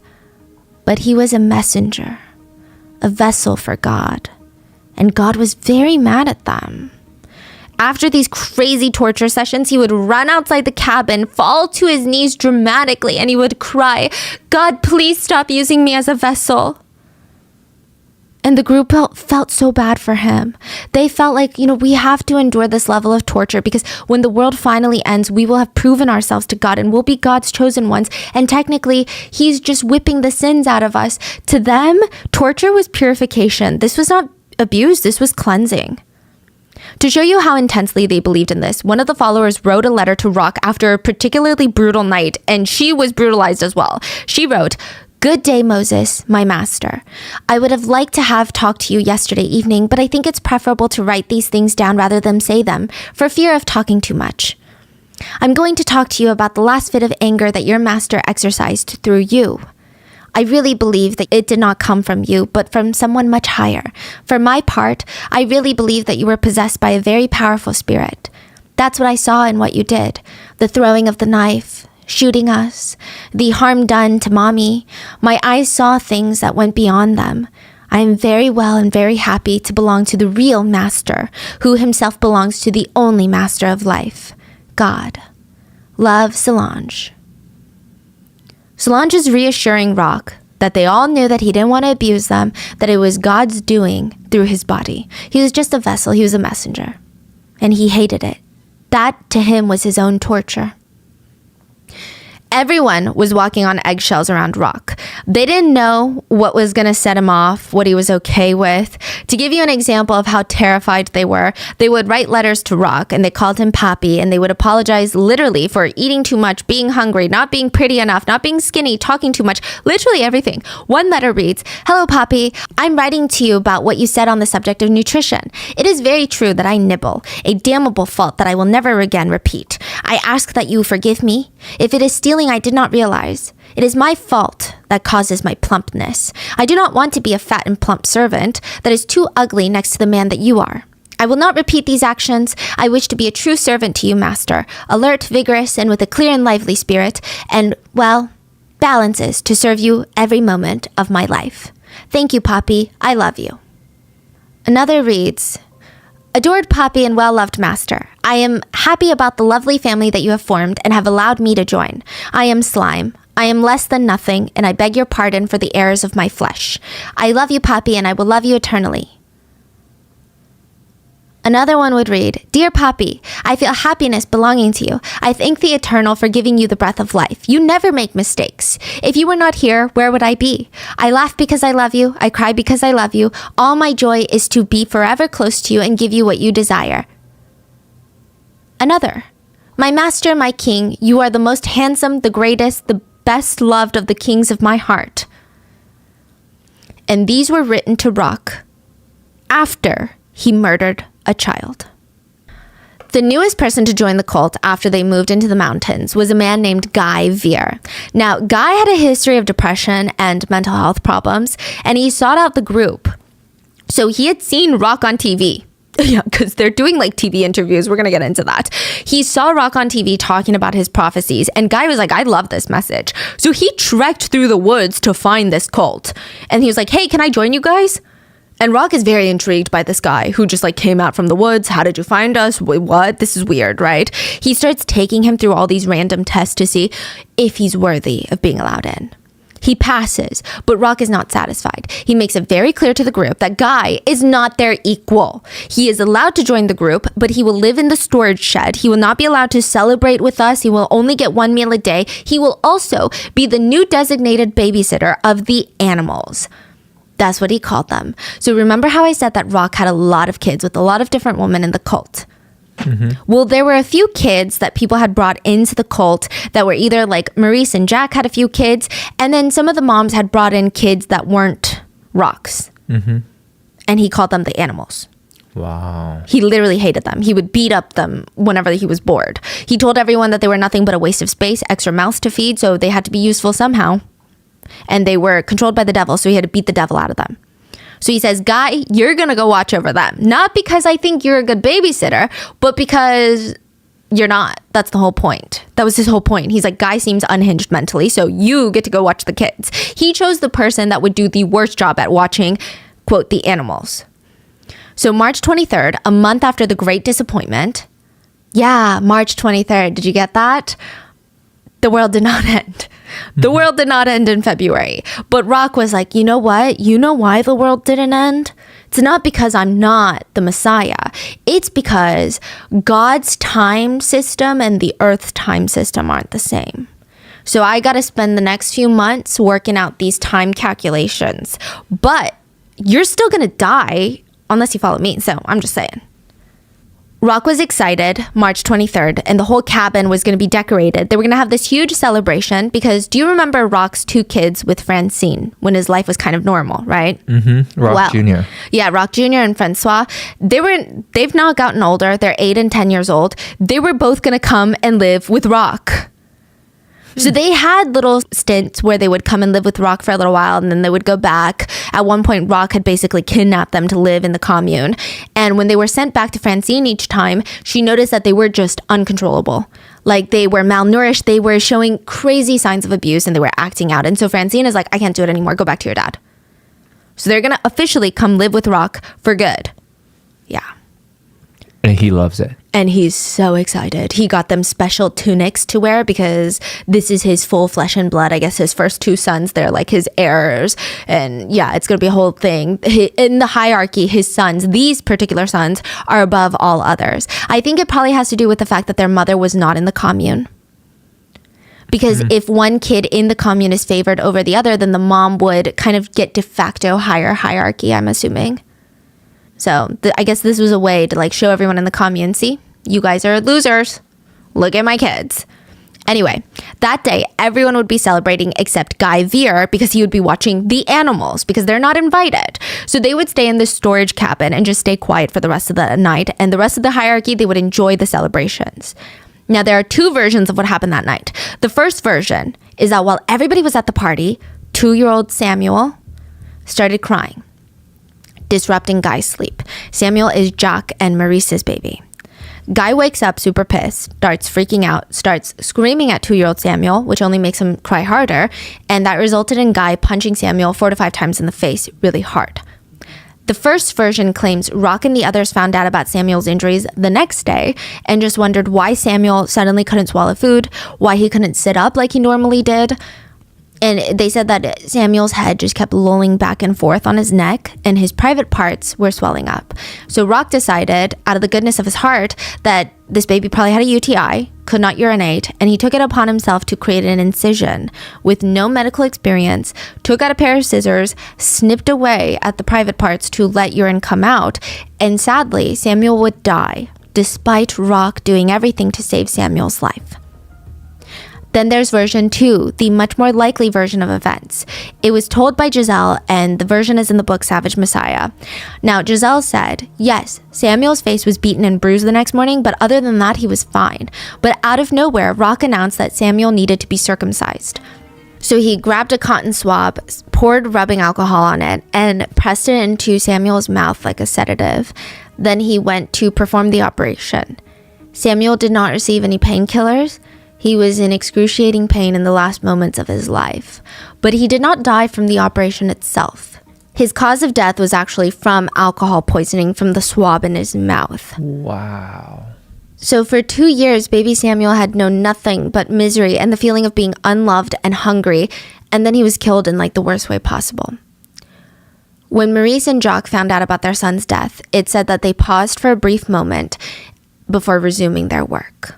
But he was a messenger, a vessel for God, and God was very mad at them. After these crazy torture sessions, he would run outside the cabin, fall to his knees dramatically, and he would cry, God, please stop using me as a vessel. And the group felt so bad for him. They felt like, we have to endure this level of torture because when the world finally ends, we will have proven ourselves to God and we'll be God's chosen ones. And technically, he's just whipping the sins out of us. To them, torture was purification. This was not abuse. This was cleansing. To show you how intensely they believed in this, one of the followers wrote a letter to Rock after a particularly brutal night, and she was brutalized as well. She wrote, Good day, Moses, my master. I would have liked to have talked to you yesterday evening, but I think it's preferable to write these things down rather than say them, for fear of talking too much. I'm going to talk to you about the last fit of anger that your master exercised through you. I really believe that it did not come from you, but from someone much higher. For my part, I really believe that you were possessed by a very powerful spirit. That's what I saw in what you did. The throwing of the knife, shooting us, the harm done to mommy. My eyes saw things that went beyond them. I am very well and very happy to belong to the real master, who himself belongs to the only master of life, God. Love, Solange. Solange is reassuring Rock that they all knew that he didn't want to abuse them, that it was God's doing through his body. He was just a vessel, he was a messenger. And he hated it. That, to him, was his own torture. Everyone was walking on eggshells around Rock. They didn't know what was going to set him off, what he was okay with. To give you an example of how terrified they were, they would write letters to Rock and they called him Papi, and they would apologize literally for eating too much, being hungry, not being pretty enough, not being skinny, talking too much, literally everything. One letter reads, Hello, Papi. I'm writing to you about what you said on the subject of nutrition. It is very true that I nibble, a damnable fault that I will never again repeat. I ask that you forgive me. If it is stealing, I did not realize. It is my fault that causes my plumpness. I do not want to be a fat and plump servant that is too ugly next to the man that you are. I will not repeat these actions. I wish to be a true servant to you, master, alert, vigorous, and with a clear and lively spirit, and, well, balances to serve you every moment of my life. Thank you, Papi. I love you. Another reads, Adored Papi and well-loved master, I am happy about the lovely family that you have formed and have allowed me to join. I am Slime. I am less than nothing, and I beg your pardon for the errors of my flesh. I love you, Papi, and I will love you eternally. Another one would read, Dear Papi, I feel happiness belonging to you. I thank the Eternal for giving you the breath of life. You never make mistakes. If you were not here, where would I be? I laugh because I love you. I cry because I love you. All my joy is to be forever close to you and give you what you desire. Another, My master, my king, you are the most handsome, the greatest, the best loved of the kings of my heart. And these were written to Rock after he murdered a child. The newest person to join the cult after they moved into the mountains was a man named Guy Veer. Now, Guy had a history of depression and mental health problems, and he sought out the group. So he had seen Rock on TV. Yeah, because they're doing like TV interviews. We're going to get into that. He saw Rock on TV talking about his prophecies, and Guy was like, I love this message. So he trekked through the woods to find this cult. And he was like, hey, can I join you guys? And Rock is very intrigued by this guy who just like came out from the woods. How did you find us? Wait, what? This is weird, right? He starts taking him through all these random tests to see if he's worthy of being allowed in. He passes, but Rock is not satisfied. He makes it very clear to the group that Guy is not their equal. He is allowed to join the group, but he will live in the storage shed. He will not be allowed to celebrate with us. He will only get one meal a day. He will also be the new designated babysitter of the animals. That's what he called them. So remember how I said that Rock had a lot of kids with a lot of different women in the cult? Mm-hmm. Well, there were a few kids that people had brought into the cult that were either like Maurice and Jack had a few kids, and then some of the moms had brought in kids that weren't Rock's. Mm-hmm. And he called them the animals. Wow. He literally hated them. He would beat up them whenever he was bored. He told everyone that they were nothing but a waste of space, extra mouths to feed, so they had to be useful somehow. And they were controlled by the devil, so he had to beat the devil out of them. So he says, Guy, you're going to go watch over them. Not because I think you're a good babysitter, but because you're not. That's the whole point. That was his whole point. He's like, Guy seems unhinged mentally, so you get to go watch the kids. He chose the person that would do the worst job at watching, quote, the animals. So March 23rd, a month after the Great Disappointment. Yeah, March 23rd. Did you get that? The world did not end. The world did not end in February. But Rock was like, you know what? You know why the world didn't end? It's not because I'm not the Messiah. It's because God's time system and the Earth's time system aren't the same. So I got to spend the next few months working out these time calculations. But you're still going to die unless you follow me. So I'm just saying. Rock was excited, March 23rd, and the whole cabin was going to be decorated. They were going to have this huge celebration because do you remember Rock's two kids with Francine when his life was kind of normal, right? Mm-hmm. Rock Jr. Yeah, Rock Jr. and Francois. They've now gotten older. They're 8 and 10 years old. They were both going to come and live with Rock. So they had little stints where they would come and live with Rock for a little while and then they would go back. At one point, Rock had basically kidnapped them to live in the commune. And when they were sent back to Francine each time, she noticed that they were just uncontrollable. Like they were malnourished, they were showing crazy signs of abuse and they were acting out. And so Francine is like, I can't do it anymore, go back to your dad. So they're going to officially come live with Rock for good. Yeah. And he loves it. And he's so excited. He got them special tunics to wear because this is his full flesh and blood. I guess his first two sons, they're like his heirs. And yeah, it's going to be a whole thing. In the hierarchy, his sons, these particular sons, are above all others. I think it probably has to do with the fact that their mother was not in the commune. Because if one kid in the commune is favored over the other, then the mom would kind of get de facto higher hierarchy, I'm assuming. So I guess this was a way to like show everyone in the commune, see, you guys are losers. Look at my kids. Anyway, that day, everyone would be celebrating except Guy Veer because he would be watching the animals because they're not invited. So they would stay in the storage cabin and just stay quiet for the rest of the night. And the rest of the hierarchy, they would enjoy the celebrations. Now, there are two versions of what happened that night. The first version is that while everybody was at the party, 2-year-old Samuel started crying, disrupting Guy's sleep. Samuel is Jack and Maurice's baby. Guy wakes up super pissed, starts freaking out, starts screaming at 2-year-old Samuel, which only makes him cry harder, and that resulted in Guy punching Samuel 4 to 5 times in the face really hard. The first version claims Rock and the others found out about Samuel's injuries the next day and just wondered why Samuel suddenly couldn't swallow food, why he couldn't sit up like he normally did, And they said that Samuel's head just kept lolling back and forth on his neck, and his private parts were swelling up. So Rock decided, out of the goodness of his heart, that this baby probably had a UTI, could not urinate, and he took it upon himself to create an incision with no medical experience, took out a pair of scissors, snipped away at the private parts to let urine come out, and sadly, Samuel would die, despite Rock doing everything to save Samuel's life. Then there's version 2, the much more likely version of events. It was told by Giselle, and the version is in the book Savage Messiah. Now, Giselle said, yes, Samuel's face was beaten and bruised the next morning, but other than that, he was fine. But out of nowhere, Rock announced that Samuel needed to be circumcised. So he grabbed a cotton swab, poured rubbing alcohol on it, and pressed it into Samuel's mouth like a sedative. Then he went to perform the operation. Samuel did not receive any painkillers. He was in excruciating pain in the last moments of his life, but he did not die from the operation itself. His cause of death was actually from alcohol poisoning from the swab in his mouth. Wow. So for 2 years, baby Samuel had known nothing but misery and the feeling of being unloved and hungry, and then he was killed in like the worst way possible. When Maurice and Jacques found out about their son's death, it said that they paused for a brief moment before resuming their work.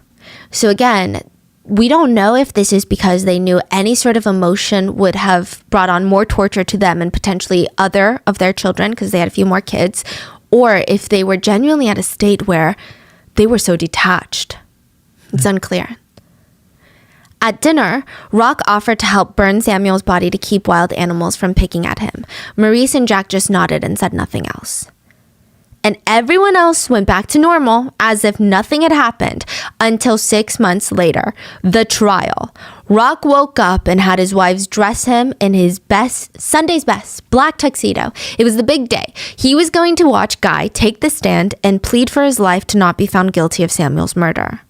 So again, we don't know if this is because they knew any sort of emotion would have brought on more torture to them and potentially other of their children because they had a few more kids, or if they were genuinely at a state where they were so detached. It's unclear. At dinner, Rock offered to help burn Samuel's body to keep wild animals from picking at him. Maurice and Jack just nodded and said nothing else. And everyone else went back to normal as if nothing had happened until 6 months later, the trial. Rock woke up and had his wives dress him in his best, Sunday's best, black tuxedo. It was the big day. He was going to watch Guy take the stand and plead for his life to not be found guilty of Samuel's murder.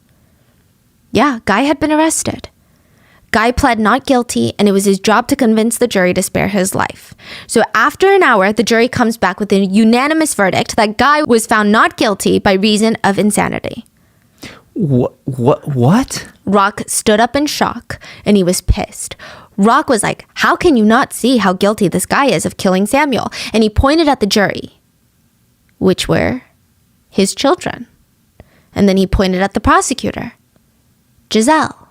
Yeah, Guy had been arrested. Guy pled not guilty, and it was his job to convince the jury to spare his life. So after an hour, the jury comes back with a unanimous verdict that Guy was found not guilty by reason of insanity. What? Rock stood up in shock, and he was pissed. Rock was like, how can you not see how guilty this guy is of killing Samuel? And he pointed at the jury, which were his children. And then he pointed at the prosecutor, Giselle.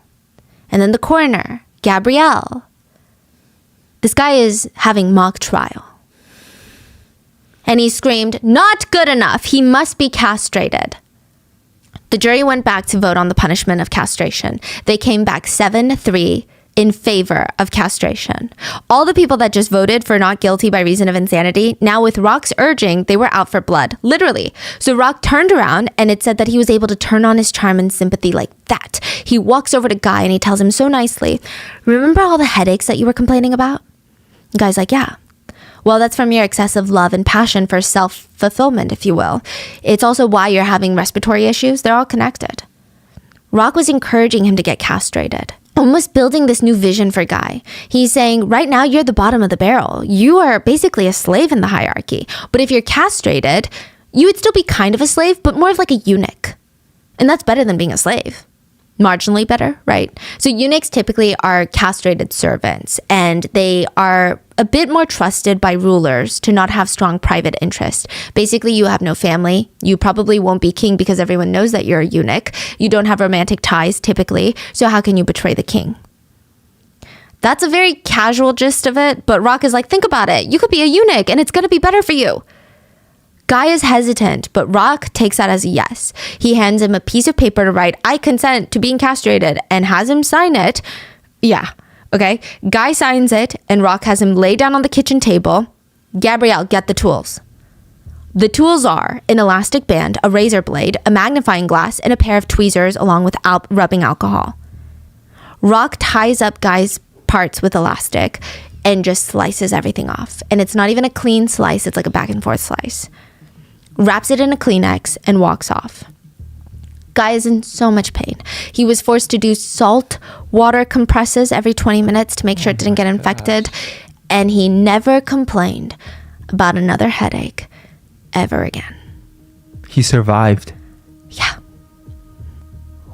And then the coroner, Gabrielle. This guy is having mock trial. And he screamed, not good enough. He must be castrated. The jury went back to vote on the punishment of castration. They came back 7-3 in favor of castration. All the people that just voted for not guilty by reason of insanity, now with Rock's urging, they were out for blood, literally. So Rock turned around, and it said that he was able to turn on his charm and sympathy like that. He walks over to Guy and he tells him so nicely, remember all the headaches that you were complaining about? The guy's like, yeah. Well, that's from your excessive love and passion for self-fulfillment, if you will. It's also why you're having respiratory issues. They're all connected. Rock was encouraging him to get castrated, almost building this new vision for Guy. He's saying, right now, you're the bottom of the barrel. You are basically a slave in the hierarchy. But if you're castrated, you would still be kind of a slave, but more of like a eunuch. And that's better than being a slave. Marginally better, right? So eunuchs typically are castrated servants, and they are a bit more trusted by rulers to not have strong private interest. Basically, you have no family. You probably won't be king because everyone knows that you're a eunuch. You don't have romantic ties typically, so how can you betray the king? That's a very casual gist of it, but Rock is like, think about it. You could be a eunuch and it's going to be better for you. Guy is hesitant, but Rock takes that as a yes. He hands him a piece of paper to write, I consent to being castrated, and has him sign it. Yeah, okay. Guy signs it, and Rock has him lay down on the kitchen table. Gabrielle, get the tools. The tools are an elastic band, a razor blade, a magnifying glass, and a pair of tweezers along with rubbing alcohol. Rock ties up Guy's parts with elastic and just slices everything off. And it's not even a clean slice, it's like a back and forth slice. Wraps it in a Kleenex and walks off. Guy is in so much pain. He was forced to do salt water compresses every 20 minutes to make sure it didn't get infected. And he never complained about another headache ever again. He survived. Yeah.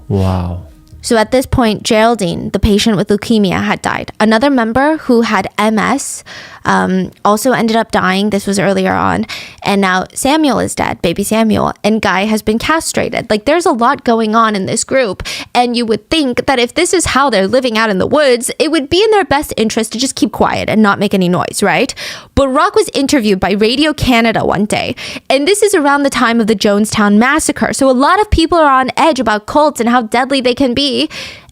Wow. So at this point, Geraldine, the patient with leukemia, had died. Another member who had MS also ended up dying. This was earlier on. And now Samuel is dead, baby Samuel. And Guy has been castrated. Like, there's a lot going on in this group. And you would think that if this is how they're living out in the woods, it would be in their best interest to just keep quiet and not make any noise, right? But Rock was interviewed by Radio Canada one day. And this is around the time of the Jonestown massacre. So a lot of people are on edge about cults and how deadly they can be.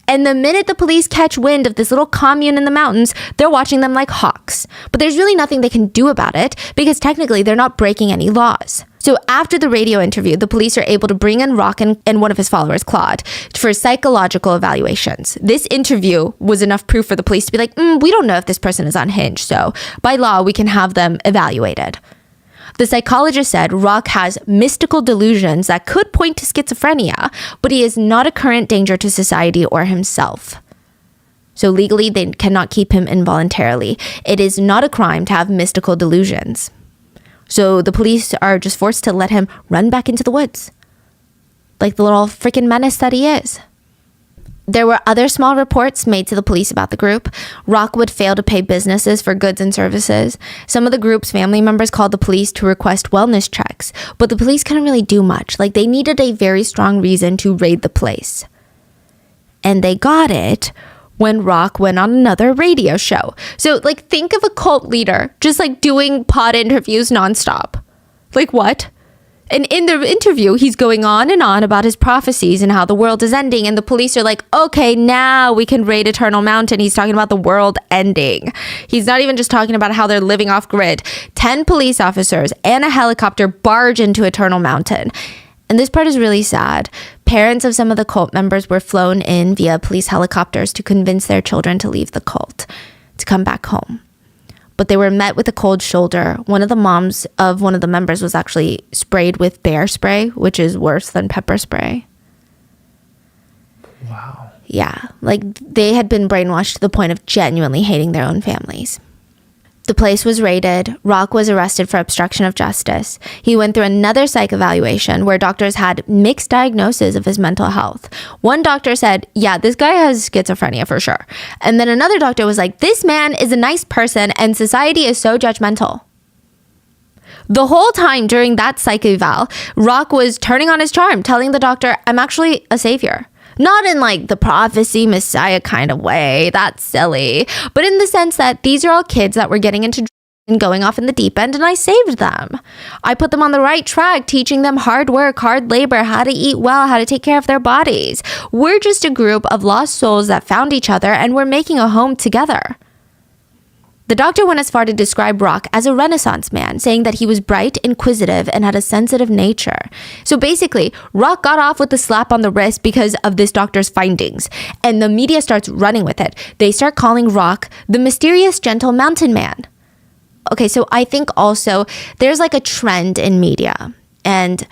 And the minute the police catch wind of this little commune in the mountains, they're watching them like hawks. But there's really nothing they can do about it because technically they're not breaking any laws. So after the radio interview, the police are able to bring in Rock and one of his followers, Claude, for psychological evaluations. This interview was enough proof for the police to be like, we don't know if this person is unhinged. So by law, we can have them evaluated. The psychologist said Rock has mystical delusions that could point to schizophrenia, but he is not a current danger to society or himself. So legally, they cannot keep him involuntarily. It is not a crime to have mystical delusions. So the police are just forced to let him run back into the woods, like the little freaking menace that he is. There were other small reports made to the police about the group. Rock would fail to pay businesses for goods and services. Some of the group's family members called the police to request wellness checks, but the police couldn't really do much. Like, they needed a very strong reason to raid the place. And they got it when Rock went on another radio show. So, like, think of a cult leader just, like, doing pod interviews nonstop. Like, what? And in the interview, he's going on and on about his prophecies and how the world is ending. And the police are like, okay, now we can raid Eternal Mountain. He's talking about the world ending. He's not even just talking about how they're living off grid. 10 police officers and a helicopter barge into Eternal Mountain. And this part is really sad. Parents of some of the cult members were flown in via police helicopters to convince their children to leave the cult, to come back home. But they were met with a cold shoulder. One of the moms of one of the members was actually sprayed with bear spray, which is worse than pepper spray. Wow. Yeah, like they had been brainwashed to the point of genuinely hating their own families. The place was raided. Rock was arrested for obstruction of justice. He went through another psych evaluation where doctors had mixed diagnoses of his mental health. One doctor said, yeah, this guy has schizophrenia for sure. And then another doctor was like, this man is a nice person and society is so judgmental. The whole time during that psych eval, Rock was turning on his charm, telling the doctor, I'm actually a savior. Not in like the prophecy messiah kind of way, that's silly, but in the sense that these are all kids that were getting into and going off in the deep end and I saved them. I put them on the right track, teaching them hard work, hard labor, how to eat well, how to take care of their bodies. We're just a group of lost souls that found each other and we're making a home together. The doctor went as far to describe Rock as a Renaissance man, saying that he was bright, inquisitive, and had a sensitive nature. So basically, Rock got off with the slap on the wrist because of this doctor's findings, and the media starts running with it. They start calling Rock the mysterious gentle mountain man. Okay, so I think also there's like a trend in media, and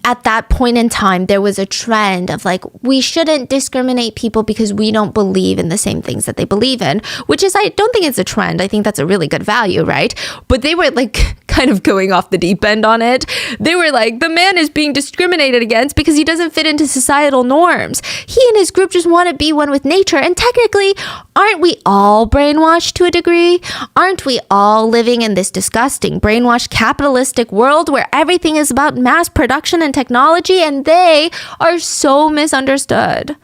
at that point in time, there was a trend of like, we shouldn't discriminate people because we don't believe in the same things that they believe in, which is, I don't think it's a trend. I think that's a really good value, right? But they were like kind of going off the deep end on it. They were like, the man is being discriminated against because he doesn't fit into societal norms. He and his group just want to be one with nature. And technically, aren't we all brainwashed to a degree? Aren't we all living in this disgusting, brainwashed, capitalistic world where everything is about mass production and technology, and they are so misunderstood?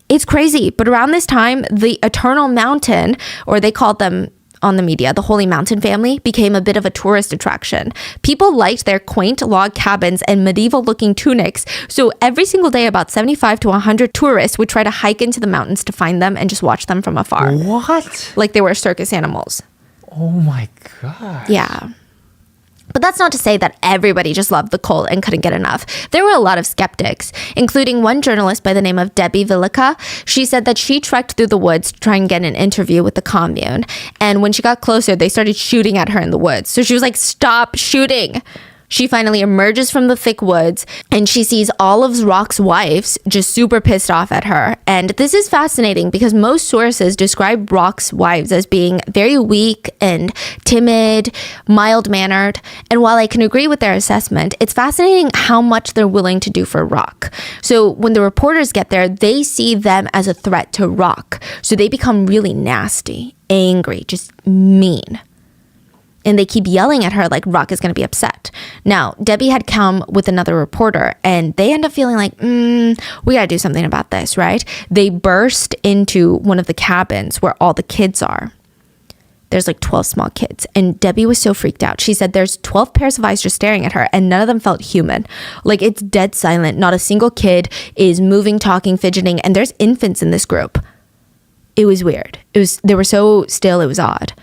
It's crazy. But around this time, the Eternal Mountain, or they called them on the media, the Holy Mountain family, became a bit of a tourist attraction. People liked their quaint log cabins and medieval looking tunics. So every single day, about 75 to 100 tourists would try to hike into the mountains to find them and just watch them from afar. What? Like they were circus animals. Oh my God. Yeah. But that's not to say that everybody just loved the cult and couldn't get enough. There were a lot of skeptics, including one journalist by the name of Debbie Villica. She said that she trekked through the woods to try and get an interview with the commune. And when she got closer, they started shooting at her in the woods. So she was like, stop shooting. She finally emerges from the thick woods and she sees all of Rock's wives just super pissed off at her. And this is fascinating because most sources describe Rock's wives as being very weak and timid, mild-mannered. And while I can agree with their assessment, it's fascinating how much they're willing to do for Rock. So when the reporters get there, they see them as a threat to Rock. So they become really nasty, angry, just mean. And they keep yelling at her like Rock is going to be upset. Now, Debbie had come with another reporter and they end up feeling like, we got to do something about this, right? They burst into one of the cabins where all the kids are. There's like 12 small kids. And Debbie was so freaked out. She said there's 12 pairs of eyes just staring at her and none of them felt human. Like it's dead silent. Not a single kid is moving, talking, fidgeting. And there's infants in this group. It was weird. They were so still, it was odd.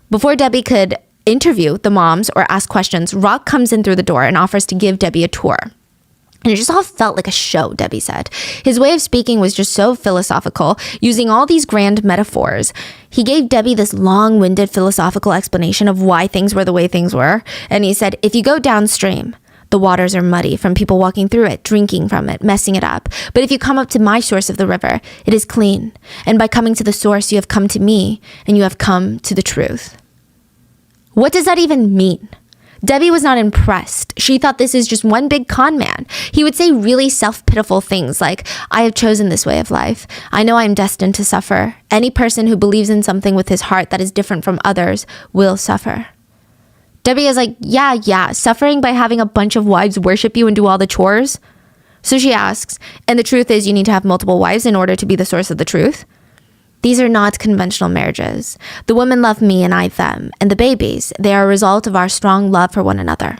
Before Debbie could interview the moms or ask questions, Rock comes in through the door and offers to give Debbie a tour. And it just all felt like a show, Debbie said. His way of speaking was just so philosophical, using all these grand metaphors. He gave Debbie this long-winded philosophical explanation of why things were the way things were. And he said, if you go downstream, the waters are muddy from people walking through it, drinking from it, messing it up. But if you come up to my source of the river, it is clean. And by coming to the source, you have come to me, and you have come to the truth. What does that even mean? Debbie was not impressed. She thought this is just one big con man. He would say really self-pitiful things like, I have chosen this way of life. I know I am destined to suffer. Any person who believes in something with his heart that is different from others will suffer. Debbie is like, yeah, suffering by having a bunch of wives worship you and do all the chores. So she asks, and the truth is you need to have multiple wives in order to be the source of the truth? These are not conventional marriages. The women love me and I them. And the babies, they are a result of our strong love for one another.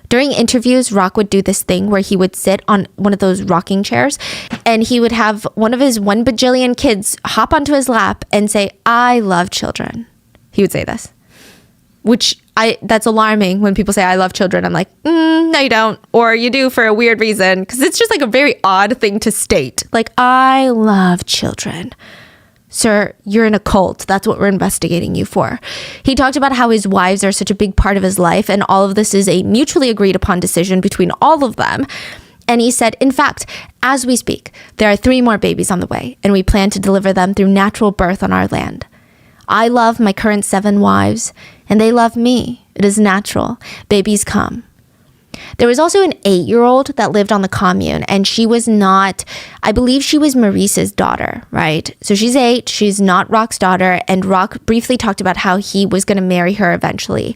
During interviews, Rock would do this thing where he would sit on one of those rocking chairs and he would have one of his 1 bajillion kids hop onto his lap and say, I love children. He would say this, which that's alarming when people say, I love children. I'm like, no, you don't. Or you do for a weird reason. Because it's just like a very odd thing to state. Like, I love children. Sir, you're in a cult. That's what we're investigating you for. He talked about how his wives are such a big part of his life, and all of this is a mutually agreed upon decision between all of them. And he said, in fact, as we speak, there are 3 more babies on the way, and we plan to deliver them through natural birth on our land. I love my current 7 wives, and they love me. It is natural. Babies come. There was also an 8-year-old that lived on the commune, and she was not, I believe she was Maurice's daughter, right? So she's 8, she's not Rock's daughter, and Rock briefly talked about how he was going to marry her eventually.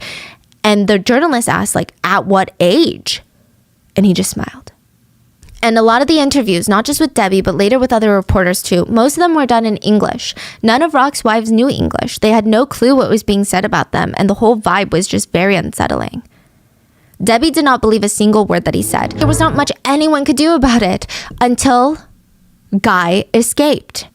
And the journalist asked, like, at what age? And he just smiled. And a lot of the interviews, not just with Debbie, but later with other reporters too, most of them were done in English. None of Rock's wives knew English. They had no clue what was being said about them, and the whole vibe was just very unsettling. Debbie did not believe a single word that he said. There was not much anyone could do about it until Guy escaped.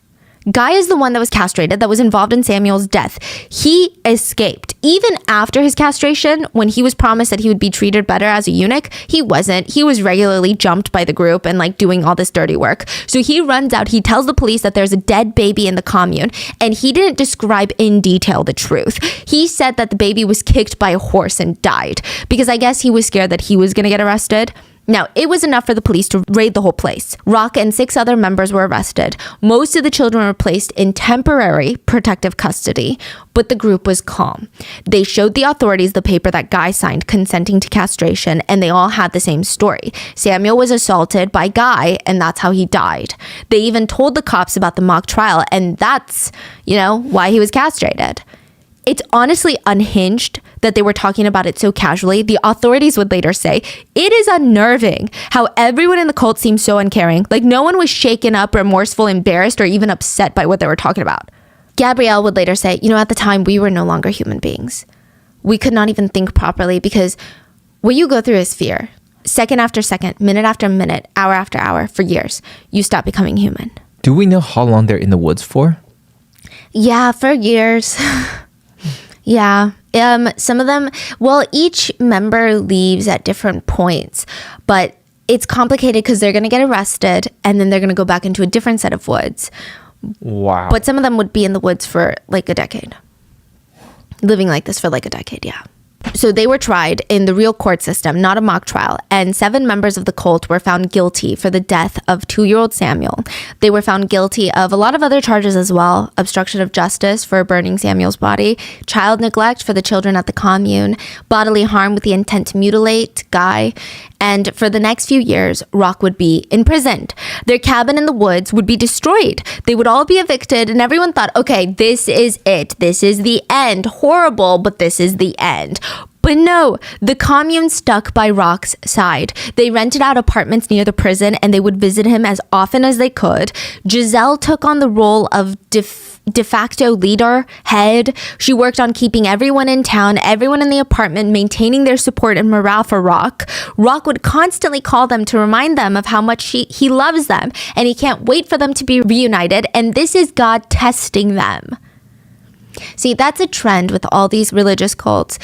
Guy is the one that was castrated, that was involved in Samuel's death. He escaped. Even after his castration, when he was promised that he would be treated better as a eunuch, he wasn't. He was regularly jumped by the group and like doing all this dirty work. So he runs out. He tells the police that there's a dead baby in the commune, and he didn't describe in detail the truth. He said that the baby was kicked by a horse and died because I guess he was scared that he was going to get arrested. Now, it was enough for the police to raid the whole place. Rock and 6 other members were arrested. Most of the children were placed in temporary protective custody, but the group was calm. They showed the authorities the paper that Guy signed consenting to castration, and they all had the same story. Samuel was assaulted by Guy, and that's how he died. They even told the cops about the mock trial, and that's, why he was castrated. It's honestly unhinged that they were talking about it so casually. The authorities would later say, it is unnerving how everyone in the cult seemed so uncaring. Like no one was shaken up, remorseful, embarrassed, or even upset by what they were talking about. Gabrielle would later say, at the time we were no longer human beings. We could not even think properly because what you go through is fear. Second after second, minute after minute, hour after hour, for years, you stop becoming human. Do we know how long they're in the woods for? Yeah, for years. Yeah. Some of them, each member leaves at different points, but it's complicated because they're going to get arrested and then they're going to go back into a different set of woods. Wow. But some of them would be in the woods for like a decade. Living like this for like a decade, yeah. So they were tried in the real court system, not a mock trial, and 7 members of the cult were found guilty for the death of 2-year-old Samuel. They were found guilty of a lot of other charges as well: obstruction of justice for burning Samuel's body, child neglect for the children at the commune, bodily harm with the intent to mutilate Guy, and for the next few years, Rock would be imprisoned. Their cabin in the woods would be destroyed. They would all be evicted, and everyone thought, okay, this is it. This is the end. Horrible, but this is the end. But no, the commune stuck by Rock's side. They rented out apartments near the prison, and they would visit him as often as they could. Giselle took on the role of de facto leader, head. She worked on keeping everyone in town, everyone in the apartment, maintaining their support and morale for Rock. Rock would constantly call them to remind them of how much he loves them, and he can't wait for them to be reunited, and this is God testing them. See, that's a trend with all these religious cults.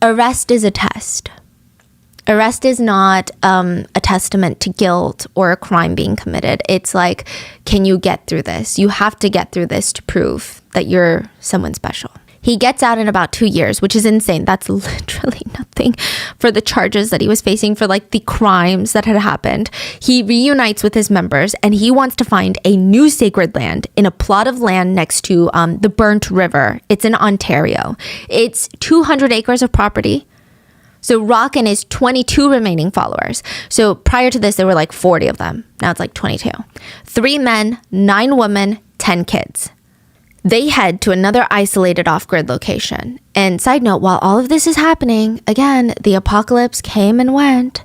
Arrest is a test. Arrest is not a testament to guilt or a crime being committed. It's like, can you get through this? You have to get through this to prove that you're someone special. He gets out in about 2 years, which is insane. That's literally nothing for the charges that he was facing for like the crimes that had happened. He reunites with his members, and he wants to find a new sacred land in a plot of land next to the Burnt River. It's in Ontario. It's 200 acres of property. So Rock and his 22 remaining followers. So prior to this, there were like 40 of them. Now it's like 22. 3 men, 9 women, 10 kids. They head to another isolated off-grid location. And side note, while all of this is happening, again, the apocalypse came and went.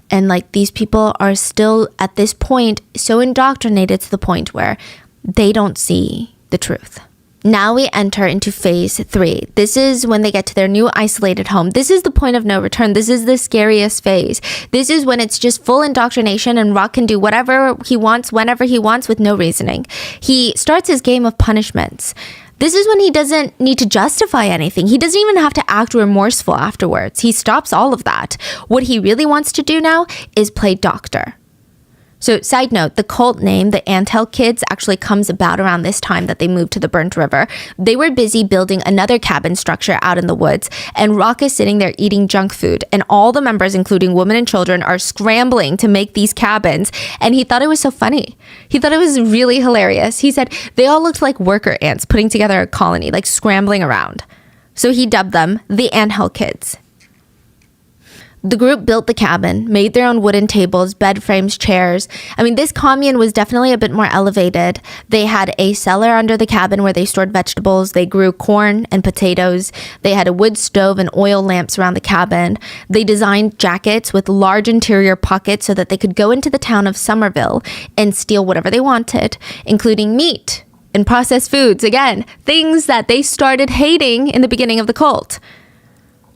And like these people are still at this point so indoctrinated to the point where they don't see the truth. Now we enter into phase 3. This is when they get to their new isolated home. This is the point of no return. This is the scariest phase. This is when it's just full indoctrination and Rock can do whatever he wants, whenever he wants, with no reasoning. He starts his game of punishments. This is when he doesn't need to justify anything. He doesn't even have to act remorseful afterwards. He stops all of that. What he really wants to do now is play doctor. So side note, the cult name, the Anthill Kids, actually comes about around this time that they moved to the Burnt River. They were busy building another cabin structure out in the woods, and Rock is sitting there eating junk food, and all the members, including women and children, are scrambling to make these cabins, and he thought it was so funny. He thought it was really hilarious. He said they all looked like worker ants putting together a colony, like scrambling around. So he dubbed them the Anthill Kids. The group built the cabin, made their own wooden tables, bed frames, chairs. I mean, this commune was definitely a bit more elevated. They had a cellar under the cabin where they stored vegetables. They grew corn and potatoes. They had a wood stove and oil lamps around the cabin. They designed jackets with large interior pockets so that they could go into the town of Somerville and steal whatever they wanted, including meat and processed foods. Again, things that they started hating in the beginning of the cult.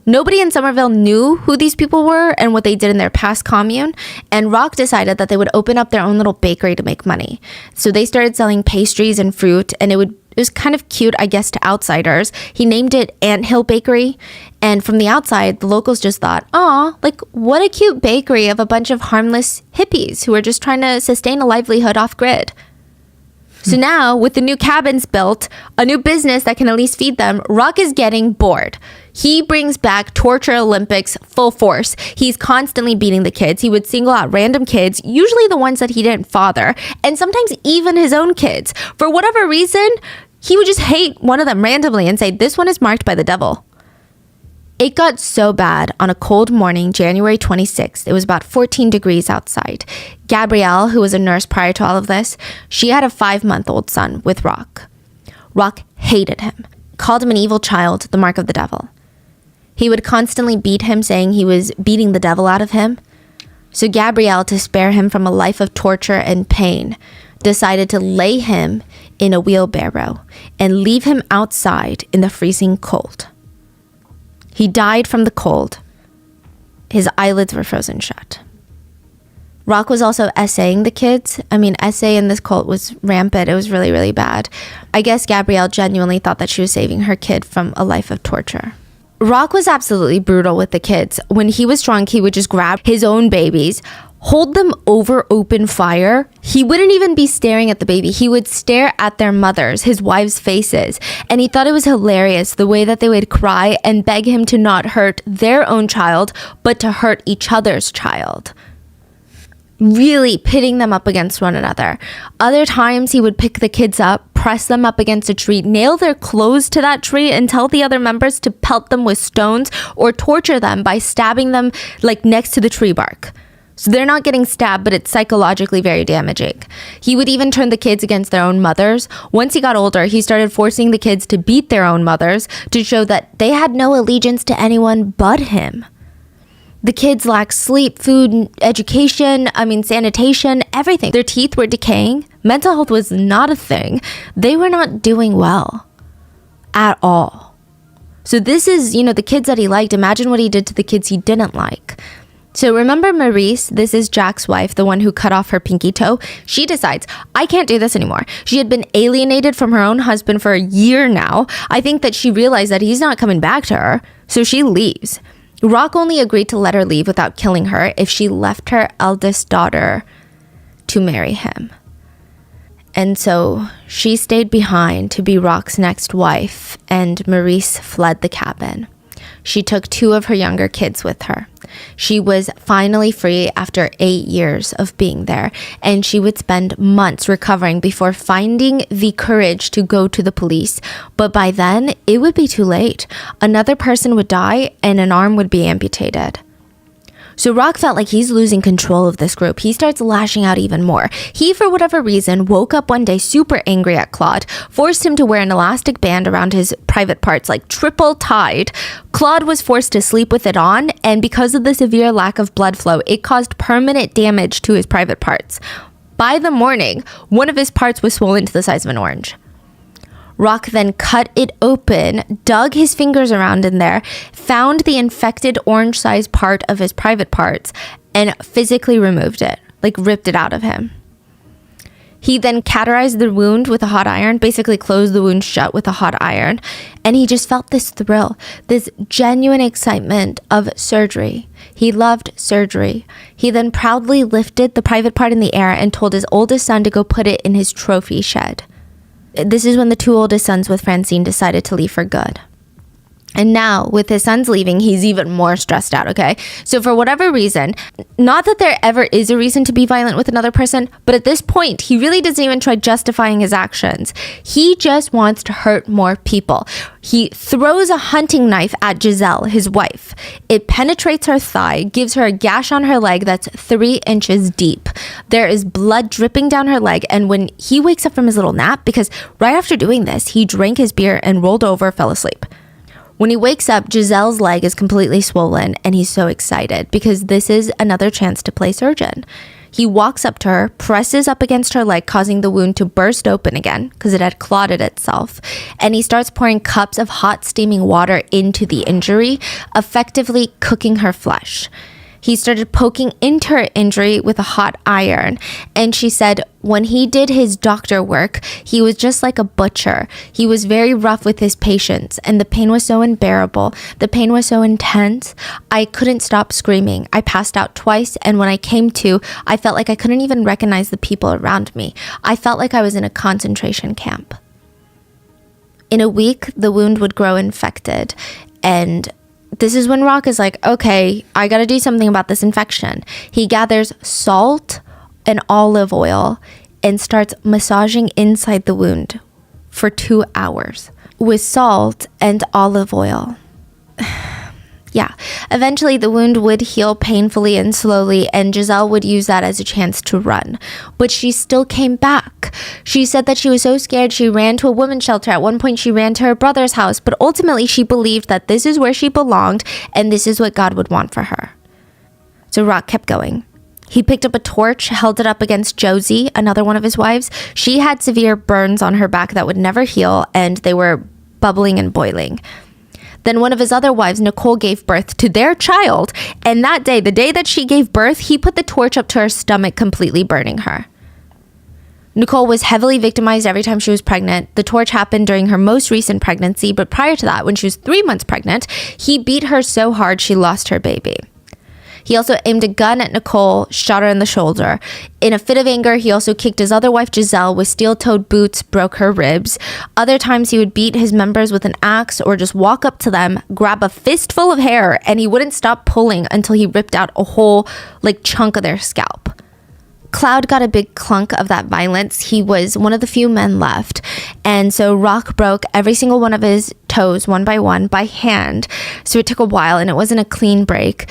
Nobody in Somerville knew who these people were and what they did in their past commune, and Rock decided that they would open up their own little bakery to make money. So they started selling pastries and fruit, and it was kind of cute, I guess, to outsiders. He named it Anthill Bakery, and from the outside, the locals just thought, "Aw, like what a cute bakery of a bunch of harmless hippies who are just trying to sustain a livelihood off-grid." So now, with the new cabins built, a new business that can at least feed them, Rock is getting bored. He brings back Torture Olympics full force. He's constantly beating the kids. He would single out random kids, usually the ones that he didn't father, and sometimes even his own kids. For whatever reason, he would just hate one of them randomly and say, "This one is marked by the devil." It got so bad on a cold morning, January 26th. It was about 14 degrees outside. Gabrielle, who was a nurse prior to all of this, she had a 5-month-old son with Rock. Rock hated him, called him an evil child, the mark of the devil. He would constantly beat him, saying he was beating the devil out of him. So Gabrielle, to spare him from a life of torture and pain, decided to lay him in a wheelbarrow and leave him outside in the freezing cold. He died from the cold. His eyelids were frozen shut. Rock was also essaying the kids. I mean, essay in this cult was rampant. It was really, really bad. I guess Gabrielle genuinely thought that she was saving her kid from a life of torture. Rock was absolutely brutal with the kids. When he was drunk, he would just grab his own babies, hold them over open fire. He wouldn't even be staring at the baby. He would stare at their mothers, his wives' faces. And he thought it was hilarious the way that they would cry and beg him to not hurt their own child, but to hurt each other's child. Really pitting them up against one another. Other times he would pick the kids up, press them up against a tree, nail their clothes to that tree, and tell the other members to pelt them with stones or torture them by stabbing them like next to the tree bark. So they're not getting stabbed, but it's psychologically very damaging. He would even turn the kids against their own mothers. Once he got older, he started forcing the kids to beat their own mothers to show that they had no allegiance to anyone but him. The kids lacked sleep, food, education, sanitation, everything. Their teeth were decaying. Mental health was not a thing. They were not doing well at all. So this is, the kids that he liked. Imagine what he did to the kids he didn't like. So remember Maurice, this is Jack's wife, the one who cut off her pinky toe. She decides, I can't do this anymore. She had been alienated from her own husband for a year now. I think that she realized that he's not coming back to her. So she leaves. Rock only agreed to let her leave without killing her if she left her eldest daughter to marry him. And so she stayed behind to be Rock's next wife, and Maurice fled the cabin. She took 2 of her younger kids with her. She was finally free after 8 years of being there, and she would spend months recovering before finding the courage to go to the police. But by then, it would be too late. Another person would die, and an arm would be amputated. So Rock felt like he's losing control of this group. He starts lashing out even more. He, for whatever reason, woke up one day super angry at Claude, forced him to wear an elastic band around his private parts, like triple tied. Claude was forced to sleep with it on, and because of the severe lack of blood flow, it caused permanent damage to his private parts. By the morning, one of his parts was swollen to the size of an orange. Rock then cut it open, dug his fingers around in there, found the infected orange-sized part of his private parts, and physically removed it, like ripped it out of him. He then cauterized the wound with a hot iron, basically closed the wound shut with a hot iron, and he just felt this thrill, this genuine excitement of surgery. He loved surgery. He then proudly lifted the private part in the air and told his oldest son to go put it in his trophy shed. This is when the 2 oldest sons with Francine decided to leave for good. And now, with his sons leaving, he's even more stressed out, okay? So for whatever reason, not that there ever is a reason to be violent with another person, but at this point, he really doesn't even try justifying his actions. He just wants to hurt more people. He throws a hunting knife at Giselle, his wife. It penetrates her thigh, gives her a gash on her leg that's 3 inches deep. There is blood dripping down her leg, and when he wakes up from his little nap, because right after doing this, he drank his beer and rolled over, fell asleep. When he wakes up, Giselle's leg is completely swollen, and he's so excited because this is another chance to play surgeon. He walks up to her, presses up against her leg, causing the wound to burst open again because it had clotted itself, and he starts pouring cups of hot steaming water into the injury, effectively cooking her flesh. He started poking into her injury with a hot iron, and she said when he did his doctor work, he was just like a butcher. He was very rough with his patients, and the pain was so unbearable. The pain was so intense. I couldn't stop screaming. I passed out twice, and when I came to, I felt like I couldn't even recognize the people around me. I felt like I was in a concentration camp. In a week, the wound would grow infected, and this is when Rock is like, okay, I gotta do something about this infection. He gathers salt and olive oil and starts massaging inside the wound for 2 hours with salt and olive oil. Yeah, eventually the wound would heal painfully and slowly, and Giselle would use that as a chance to run. But she still came back. She said that she was so scared she ran to a women's shelter. At one point she ran to her brother's house, but ultimately she believed that this is where she belonged and this is what God would want for her. So Rock kept going. He picked up a torch, held it up against Josie, another one of his wives. She had severe burns on her back that would never heal, and they were bubbling and boiling. Then one of his other wives, Nicole, gave birth to their child. And that day, the day that she gave birth, he put the torch up to her stomach, completely burning her. Nicole was heavily victimized every time she was pregnant. The torch happened during her most recent pregnancy, but prior to that, when she was 3 months pregnant, he beat her so hard she lost her baby. He also aimed a gun at Nicole, shot her in the shoulder. In a fit of anger, he also kicked his other wife, Giselle, with steel-toed boots, broke her ribs. Other times, he would beat his members with an axe or just walk up to them, grab a fistful of hair, and he wouldn't stop pulling until he ripped out a whole, chunk of their scalp. Cloud got a big clunk of that violence. He was one of the few men left. And so Rock broke every single one of his toes one by hand. So it took a while and it wasn't a clean break.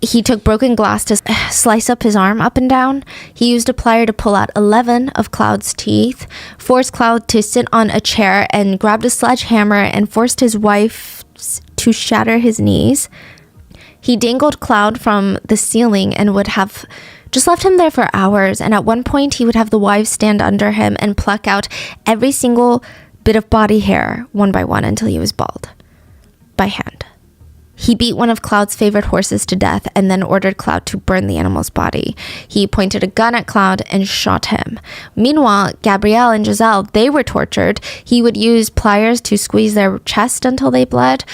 He took broken glass to slice up his arm up and down. He used a plier to pull out 11 of Cloud's teeth, forced Cloud to sit on a chair and grabbed a sledgehammer and forced his wife to shatter his knees. He dangled Cloud from the ceiling and would have just left him there for hours, and at one point he would have the wives stand under him and pluck out every single bit of body hair one by one until he was bald, by hand. He beat one of Cloud's favorite horses to death and then ordered Cloud to burn the animal's body. He pointed a gun at Cloud and shot him. Meanwhile, Gabrielle and Giselle, they were tortured. He would use pliers to squeeze their chest until they bled.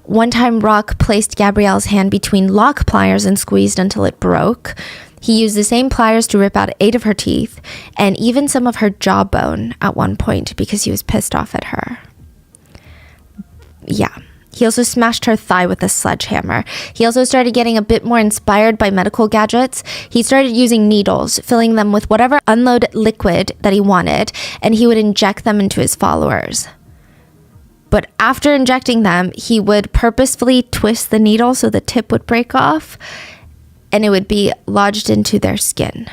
One time, Rock placed Gabrielle's hand between lock pliers and squeezed until it broke. He used the same pliers to rip out 8 of her teeth and even some of her jawbone at one point because he was pissed off at her. Yeah. He also smashed her thigh with a sledgehammer. He also started getting a bit more inspired by medical gadgets. He started using needles, filling them with whatever unload liquid that he wanted, and he would inject them into his followers. But after injecting them, he would purposefully twist the needle so the tip would break off, and it would be lodged into their skin.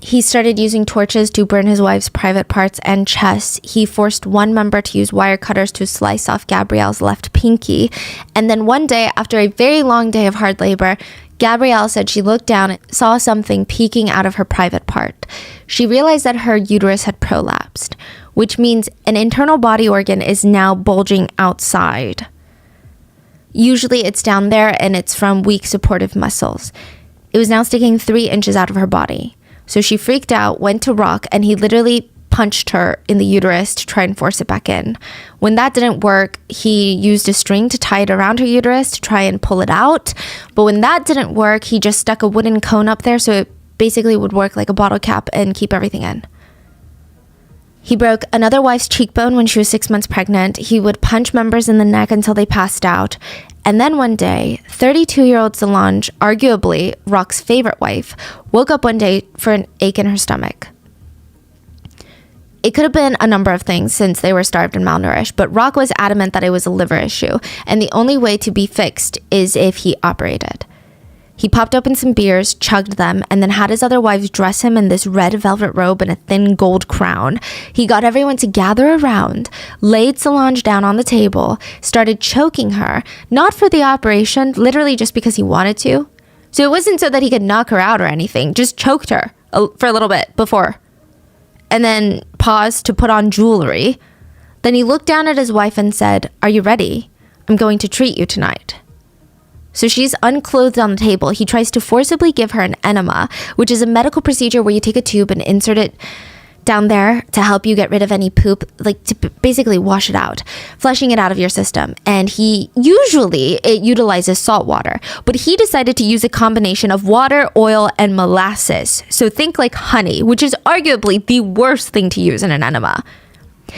He started using torches to burn his wife's private parts and chest. He forced one member to use wire cutters to slice off Gabrielle's left pinky. And then one day, after a very long day of hard labor, Gabrielle said she looked down and saw something peeking out of her private part. She realized that her uterus had prolapsed, which means an internal body organ is now bulging outside. Usually it's down there and it's from weak supportive muscles. It was now sticking 3 inches out of her body. So she freaked out, went to Rock, and he literally punched her in the uterus to try and force it back in. When that didn't work, he used a string to tie it around her uterus to try and pull it out. But when that didn't work, he just stuck a wooden cone up there so it basically would work like a bottle cap and keep everything in. He broke another wife's cheekbone when she was 6 months pregnant. He would punch members in the neck until they passed out. And then one day, 32-year-old Solange, arguably Rock's favorite wife, woke up one day for an ache in her stomach. It could have been a number of things since they were starved and malnourished, but Rock was adamant that it was a liver issue, and the only way to be fixed is if he operated. He popped open some beers, chugged them, and then had his other wives dress him in this red velvet robe and a thin gold crown. He got everyone to gather around, laid Solange down on the table, started choking her, not for the operation, literally just because he wanted to. So it wasn't so that he could knock her out or anything, just choked her for a little bit before. And then paused to put on jewelry. Then he looked down at his wife and said, "Are you ready? I'm going to treat you tonight." So she's unclothed on the table. He tries to forcibly give her an enema, which is a medical procedure where you take a tube and insert it down there to help you get rid of any poop, like to basically wash it out, flushing it out of your system. And it utilizes salt water, but he decided to use a combination of water, oil, and molasses. So think like honey, which is arguably the worst thing to use in an enema.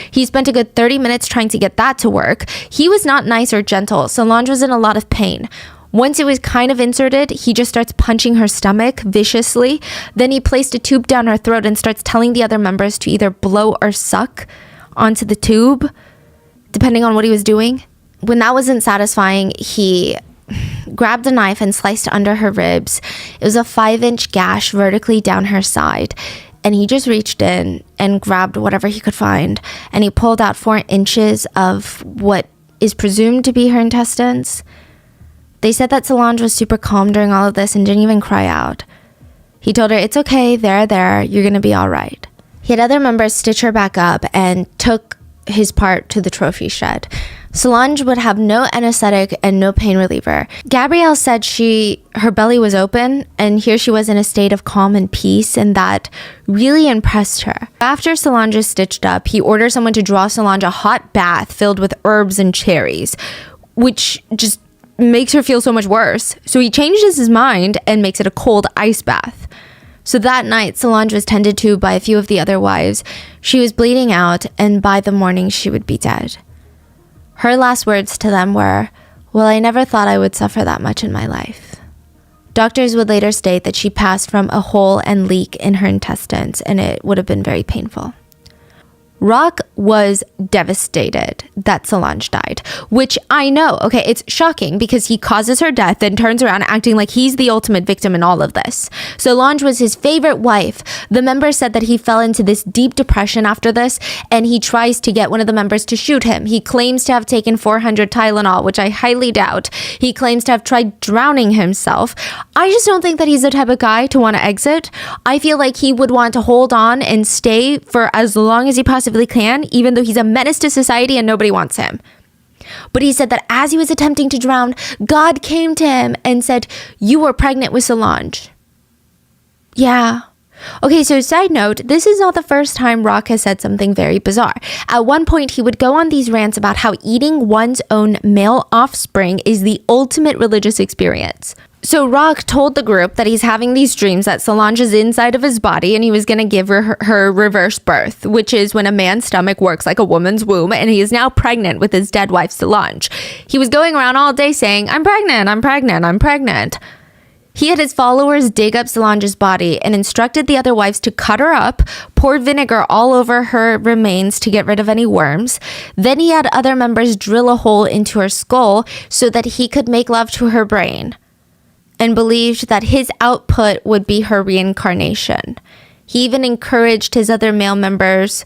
He spent a good 30 minutes trying to get that to work. He was not nice or gentle. Solange was in a lot of pain. Once it was kind of inserted, he just starts punching her stomach viciously. Then he placed a tube down her throat and starts telling the other members to either blow or suck onto the tube, depending on what he was doing. When that wasn't satisfying, he grabbed a knife and sliced under her ribs. It was a 5-inch gash vertically down her side. And he just reached in and grabbed whatever he could find. And he pulled out 4 inches of what is presumed to be her intestines. They said that Solange was super calm during all of this and didn't even cry out. He told her, "It's okay, there, you're gonna be all right." He had other members stitch her back up and took his part to the trophy shed. Solange would have no anesthetic and no pain reliever. Gabrielle said her belly was open, and here she was in a state of calm and peace, and that really impressed her. After Solange is stitched up, he ordered someone to draw Solange a hot bath filled with herbs and cherries, which just makes her feel so much worse. So he changes his mind and makes it a cold ice bath. So that night, Solange was tended to by a few of the other wives. She was bleeding out, and by the morning, she would be dead. Her last words to them were, "Well, I never thought I would suffer that much in my life." Doctors would later state that she passed from a hole and leak in her intestines, and it would have been very painful. Rock was devastated that Solange died, which I know, okay, it's shocking because he causes her death and turns around acting like he's the ultimate victim in all of this. Solange was his favorite wife. The member said that he fell into this deep depression after this, and he tries to get one of the members to shoot him. He claims to have taken 400 Tylenol, which I highly doubt. He claims to have tried drowning himself. I just don't think that he's the type of guy to want to exit. I feel like he would want to hold on and stay for as long as he possibly can, even though he's a menace to society and nobody wants him. But he said that as he was attempting to drown, God came to him and said, "You were pregnant with Solange." Yeah. Okay, so side note, this is not the first time Rock has said something very bizarre. At one point, he would go on these rants about how eating one's own male offspring is the ultimate religious experience. So Rock told the group that he's having these dreams that Solange is inside of his body and he was going to give her reverse birth, which is when a man's stomach works like a woman's womb, and he is now pregnant with his dead wife Solange. He was going around all day saying, "I'm pregnant, I'm pregnant, I'm pregnant." He had his followers dig up Solange's body and instructed the other wives to cut her up, pour vinegar all over her remains to get rid of any worms. Then he had other members drill a hole into her skull so that he could make love to her brain, and believed that his output would be her reincarnation. He even encouraged his other male members,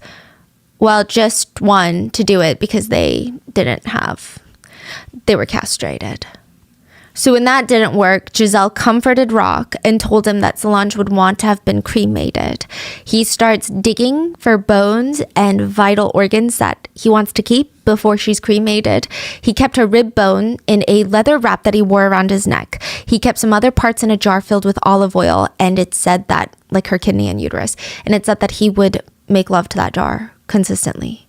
well, just one, to do it because they were castrated. So when that didn't work, Giselle comforted Rock and told him that Solange would want to have been cremated. He starts digging for bones and vital organs that he wants to keep before she's cremated. He kept her rib bone in a leather wrap that he wore around his neck. He kept some other parts in a jar filled with olive oil, and it said that, like her kidney and uterus, and it said that he would make love to that jar consistently.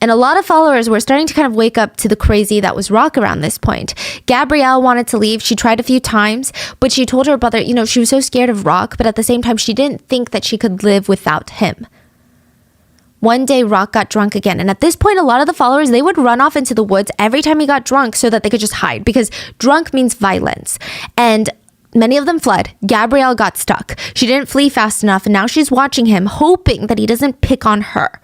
And a lot of followers were starting to kind of wake up to the crazy that was Rock around this point. Gabrielle wanted to leave. She tried a few times, but she told her brother, she was so scared of Rock, but at the same time, she didn't think that she could live without him. One day, Rock got drunk again. And at this point, a lot of the followers, they would run off into the woods every time he got drunk so that they could just hide, because drunk means violence. And many of them fled. Gabrielle got stuck. She didn't flee fast enough, and now she's watching him, hoping that he doesn't pick on her.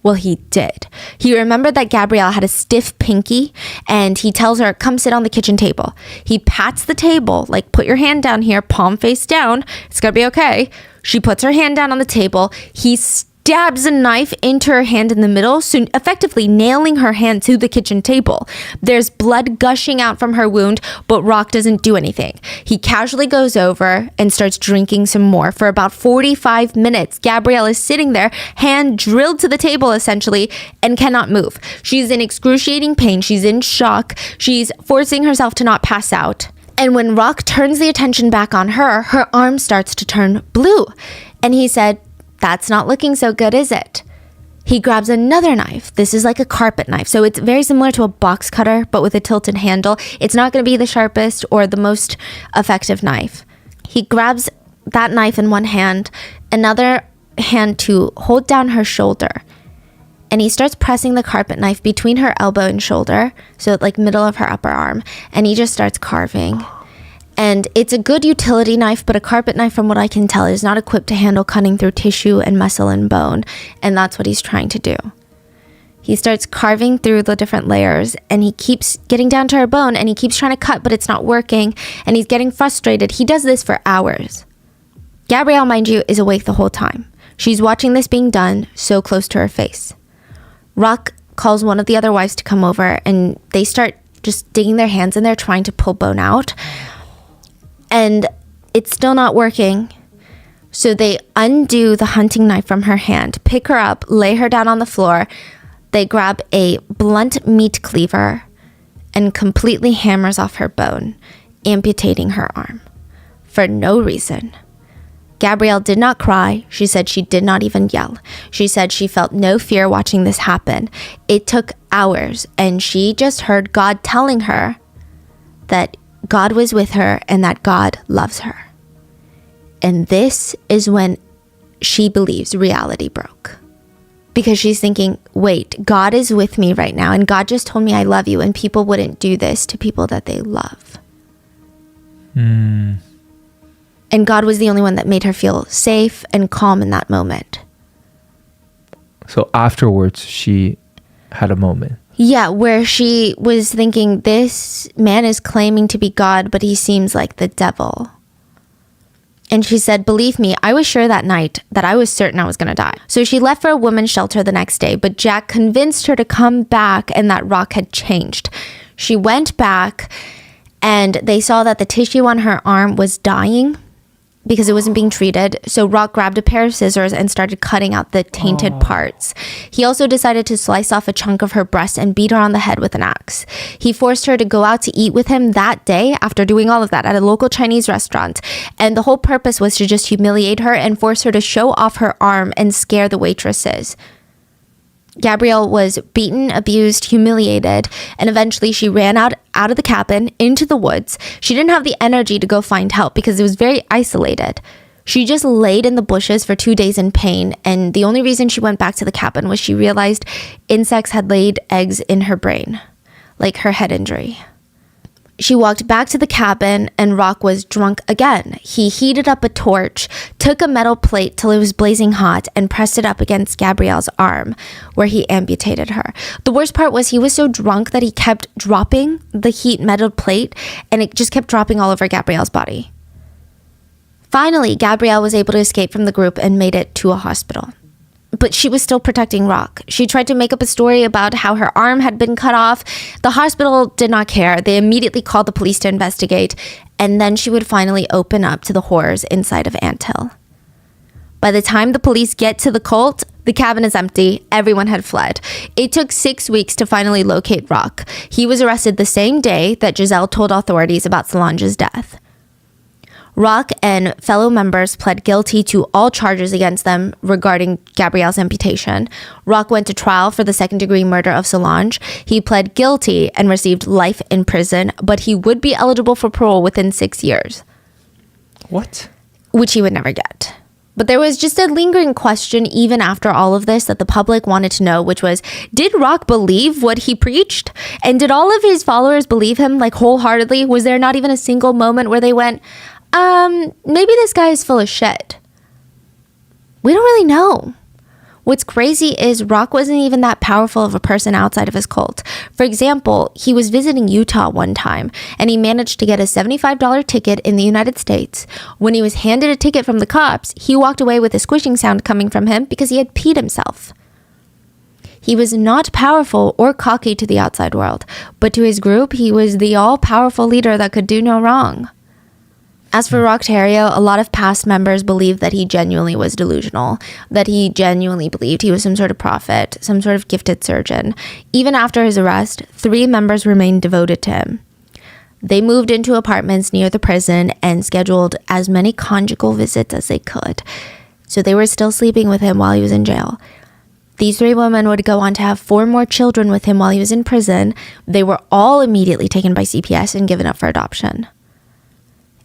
Well, he did. He remembered that Gabrielle had a stiff pinky, and he tells her, "Come sit on the kitchen table." He pats the table, like, "Put your hand down here, palm face down. It's gonna be okay." She puts her hand down on the table. He stabs a knife into her hand in the middle, so effectively nailing her hand to the kitchen table. There's blood gushing out from her wound, but Rock doesn't do anything. He casually goes over and starts drinking some more. For about 45 minutes, Gabrielle is sitting there, hand drilled to the table essentially, and cannot move. She's in excruciating pain. She's in shock. She's forcing herself to not pass out. And when Rock turns the attention back on her, her arm starts to turn blue. And he said, "That's not looking so good, is it?" He grabs another knife. This is like a carpet knife. So it's very similar to a box cutter, but with a tilted handle. It's not going to be the sharpest or the most effective knife. He grabs that knife in one hand, another hand to hold down her shoulder. And he starts pressing the carpet knife between her elbow and shoulder, so like middle of her upper arm. And he just starts carving. And it's a good utility knife, but a carpet knife, from what I can tell, is not equipped to handle cutting through tissue and muscle and bone. And that's what he's trying to do. He starts carving through the different layers, and he keeps getting down to her bone, and he keeps trying to cut, but it's not working. And he's getting frustrated. He does this for hours. Gabrielle, mind you, is awake the whole time. She's watching this being done so close to her face. Rock calls one of the other wives to come over, and they start just digging their hands in there trying to pull bone out. And it's still not working. So they undo the hunting knife from her hand, pick her up, lay her down on the floor. They grab a blunt meat cleaver and completely hammers off her bone, amputating her arm for no reason. Gabrielle did not cry. She said she did not even yell. She said she felt no fear watching this happen. It took hours, and she just heard God telling her that God was with her and that God loves her. And this is when she believes reality broke. Because she's thinking, wait, God is with me right now, and God just told me I love you, and people wouldn't do this to people that they love. And God was the only one that made her feel safe and calm in that moment. So afterwards, she had a moment. Yeah, where she was thinking, this man is claiming to be God, but he seems like the devil. And she said, believe me, I was sure that night that I was certain I was going to die. So she left for a women's shelter the next day, but Jack convinced her to come back and that Rock had changed. She went back and they saw that the tissue on her arm was dying because it wasn't being treated. So Rock grabbed a pair of scissors and started cutting out the tainted parts. He also decided to slice off a chunk of her breast and beat her on the head with an axe. He forced her to go out to eat with him that day after doing all of that at a local Chinese restaurant. And the whole purpose was to just humiliate her and force her to show off her arm and scare the waitresses. Gabrielle was beaten, abused, humiliated, and eventually she ran out of the cabin into the woods. She didn't have the energy to go find help because it was very isolated. She just laid in the bushes for 2 days in pain, and the only reason she went back to the cabin was she realized insects had laid eggs in her brain, like her head injury. She walked back to the cabin and Rock was drunk again. He heated up a torch, took a metal plate till it was blazing hot, and pressed it up against Gabrielle's arm, where he amputated her. The worst part was he was so drunk that he kept dropping the heat metal plate, and it just kept dropping all over Gabrielle's body. Finally, Gabrielle was able to escape from the group and made it to a hospital. But she was still protecting Rock. She tried to make up a story about how her arm had been cut off. The hospital did not care. They immediately called the police to investigate, and then she would finally open up to the horrors inside of Anthill. By the time the police get to the cult, the cabin is empty. Everyone had fled. It took 6 weeks to finally locate Rock. He was arrested the same day that Giselle told authorities about Solange's death. Rock and fellow members pled guilty to all charges against them regarding Gabrielle's amputation. Rock went to trial for the second-degree murder of Solange. He pled guilty and received life in prison, but he would be eligible for parole within 6 years. What? Which he would never get. But there was just a lingering question even after all of this that the public wanted to know, which was, did Rock believe what he preached? And did all of his followers believe him, like, wholeheartedly? Was there not even a single moment where they went, maybe this guy is full of shit? We don't really know. What's crazy is Rock wasn't even that powerful of a person outside of his cult. For example, he was visiting Utah one time and he managed to get a $75 ticket in the United States. When he was handed a ticket from the cops, he walked away with a squishing sound coming from him because he had peed himself. He was not powerful or cocky to the outside world, but to his group, he was the all-powerful leader that could do no wrong. As for Rock Terrio, a lot of past members believed that he genuinely was delusional, that he genuinely believed he was some sort of prophet, some sort of gifted surgeon. Even after his arrest, 3 members remained devoted to him. They moved into apartments near the prison and scheduled as many conjugal visits as they could. So they were still sleeping with him while he was in jail. These 3 women would go on to have 4 more children with him while he was in prison. They were all immediately taken by CPS and given up for adoption.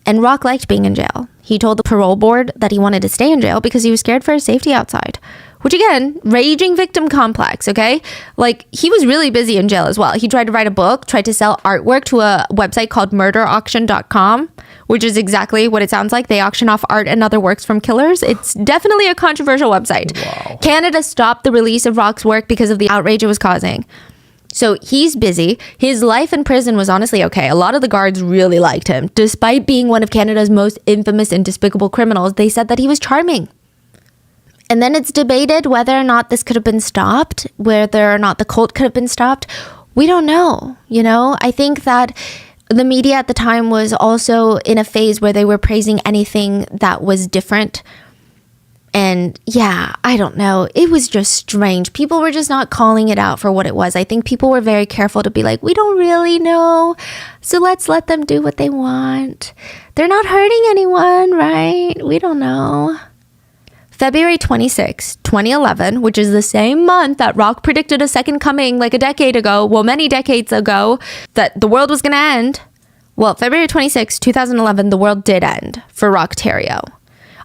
And Rock liked being in jail. He told the parole board that he wanted to stay in jail because he was scared for his safety outside. Which again, raging victim complex, okay? Like, he was really busy in jail as well. He tried to write a book, tried to sell artwork to a website called murderauction.com, which is exactly what it sounds like. They auction off art and other works from killers. It's definitely a controversial website. Wow. Canada stopped the release of Rock's work because of the outrage it was causing. So he's busy. His life in prison was honestly okay. A lot of the guards really liked him. Despite being one of Canada's most infamous and despicable criminals, they said that he was charming. And then it's debated whether or not this could have been stopped, whether or not the cult could have been stopped. We don't know, you know? I think that the media at the time was also in a phase where they were praising anything that was different. And yeah, I don't know. It was just strange. People were just not calling it out for what it was. I think people were very careful to be like, we don't really know, so let's let them do what they want. They're not hurting anyone, right? We don't know. February 26, 2011, which is the same month that Rock predicted a second coming like a decade ago, well, many decades ago, that the world was going to end. Well, February 26, 2011, the world did end for Rock Terrio.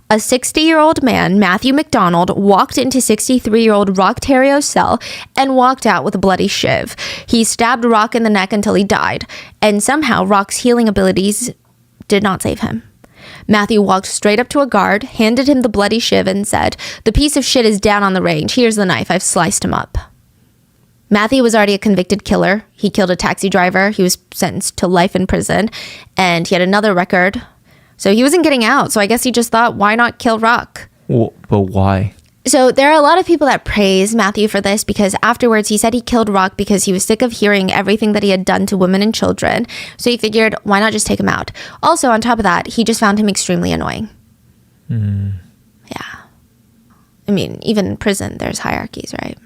A 60-year-old man, Matthew McDonald, walked into 63-year-old Rock Terrio's cell and walked out with a bloody shiv. He stabbed Rock in the neck until he died, and somehow Rock's healing abilities did not save him. Matthew walked straight up to a guard, handed him the bloody shiv, and said, "The piece of shit is down on the range. Here's the knife. I've sliced him up." Matthew was already a convicted killer. He killed a taxi driver. He was sentenced to life in prison, and he had another record. So he wasn't getting out. So I guess he just thought, why not kill Rock? Well, but why? So there are a lot of people that praise Matthew for this because afterwards he said he killed Rock because he was sick of hearing everything that he had done to women and children. So he figured, why not just take him out? Also, on top of that, he just found him extremely annoying. Yeah. I mean, even in prison, there's hierarchies, right?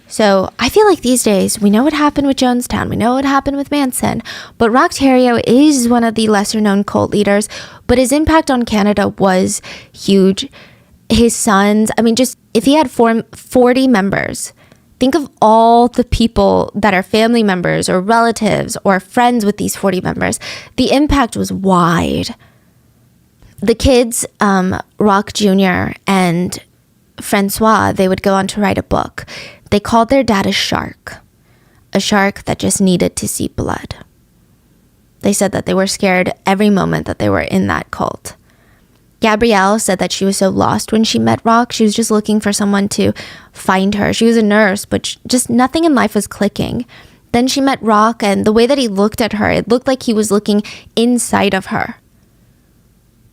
So I feel like these days, we know what happened with Jonestown. We know what happened with Manson. But Rock Terrio is one of the lesser known cult leaders. But his impact on Canada was huge. His sons, I mean, just if he had 40 members, think of all the people that are family members or relatives or friends with these 40 members. The impact was wide. The kids, Rock Jr. and Francois, they would go on to write a book. They called their dad a shark that just needed to see blood. They said that they were scared every moment that they were in that cult. Gabrielle said that she was so lost when she met Rock. She was just looking for someone to find her. She was a nurse, but just nothing in life was clicking. Then she met Rock, and the way that he looked at her, it looked like he was looking inside of her.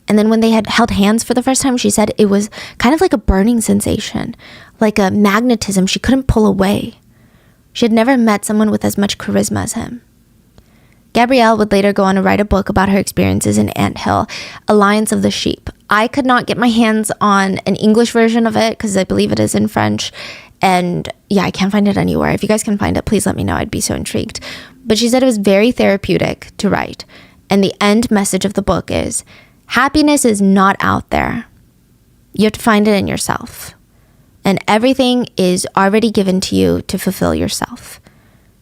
And then when they had held hands for the first time, she said it was kind of like a burning sensation, like a magnetism she couldn't pull away. She had never met someone with as much charisma as him. Gabrielle would later go on to write a book about her experiences in Anthill, Alliance of the Sheep. I could not get my hands on an English version of it because I believe it is in French. And yeah, I can't find it anywhere. If you guys can find it, please let me know. I'd be so intrigued. But she said it was very therapeutic to write. And the end message of the book is, happiness is not out there. You have to find it in yourself. And everything is already given to you to fulfill yourself.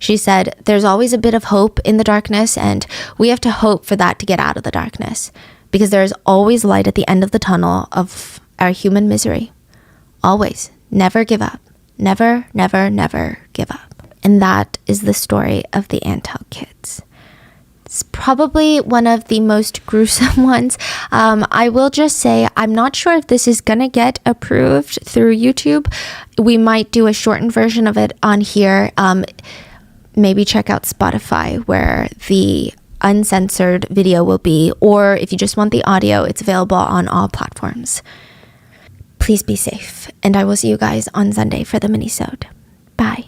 She said, there's always a bit of hope in the darkness, and we have to hope for that to get out of the darkness, because there is always light at the end of the tunnel of our human misery. Always. Never give up. Never, never, never give up. And that is the story of the Anthill kids. It's probably one of the most gruesome ones. I will just say, I'm not sure if this is going to get approved through YouTube. We might do a shortened version of it on here. Maybe check out Spotify where the uncensored video will be. Or if you just want the audio, it's available on all platforms. Please be safe. And I will see you guys on Sunday for the mini-sode. Bye.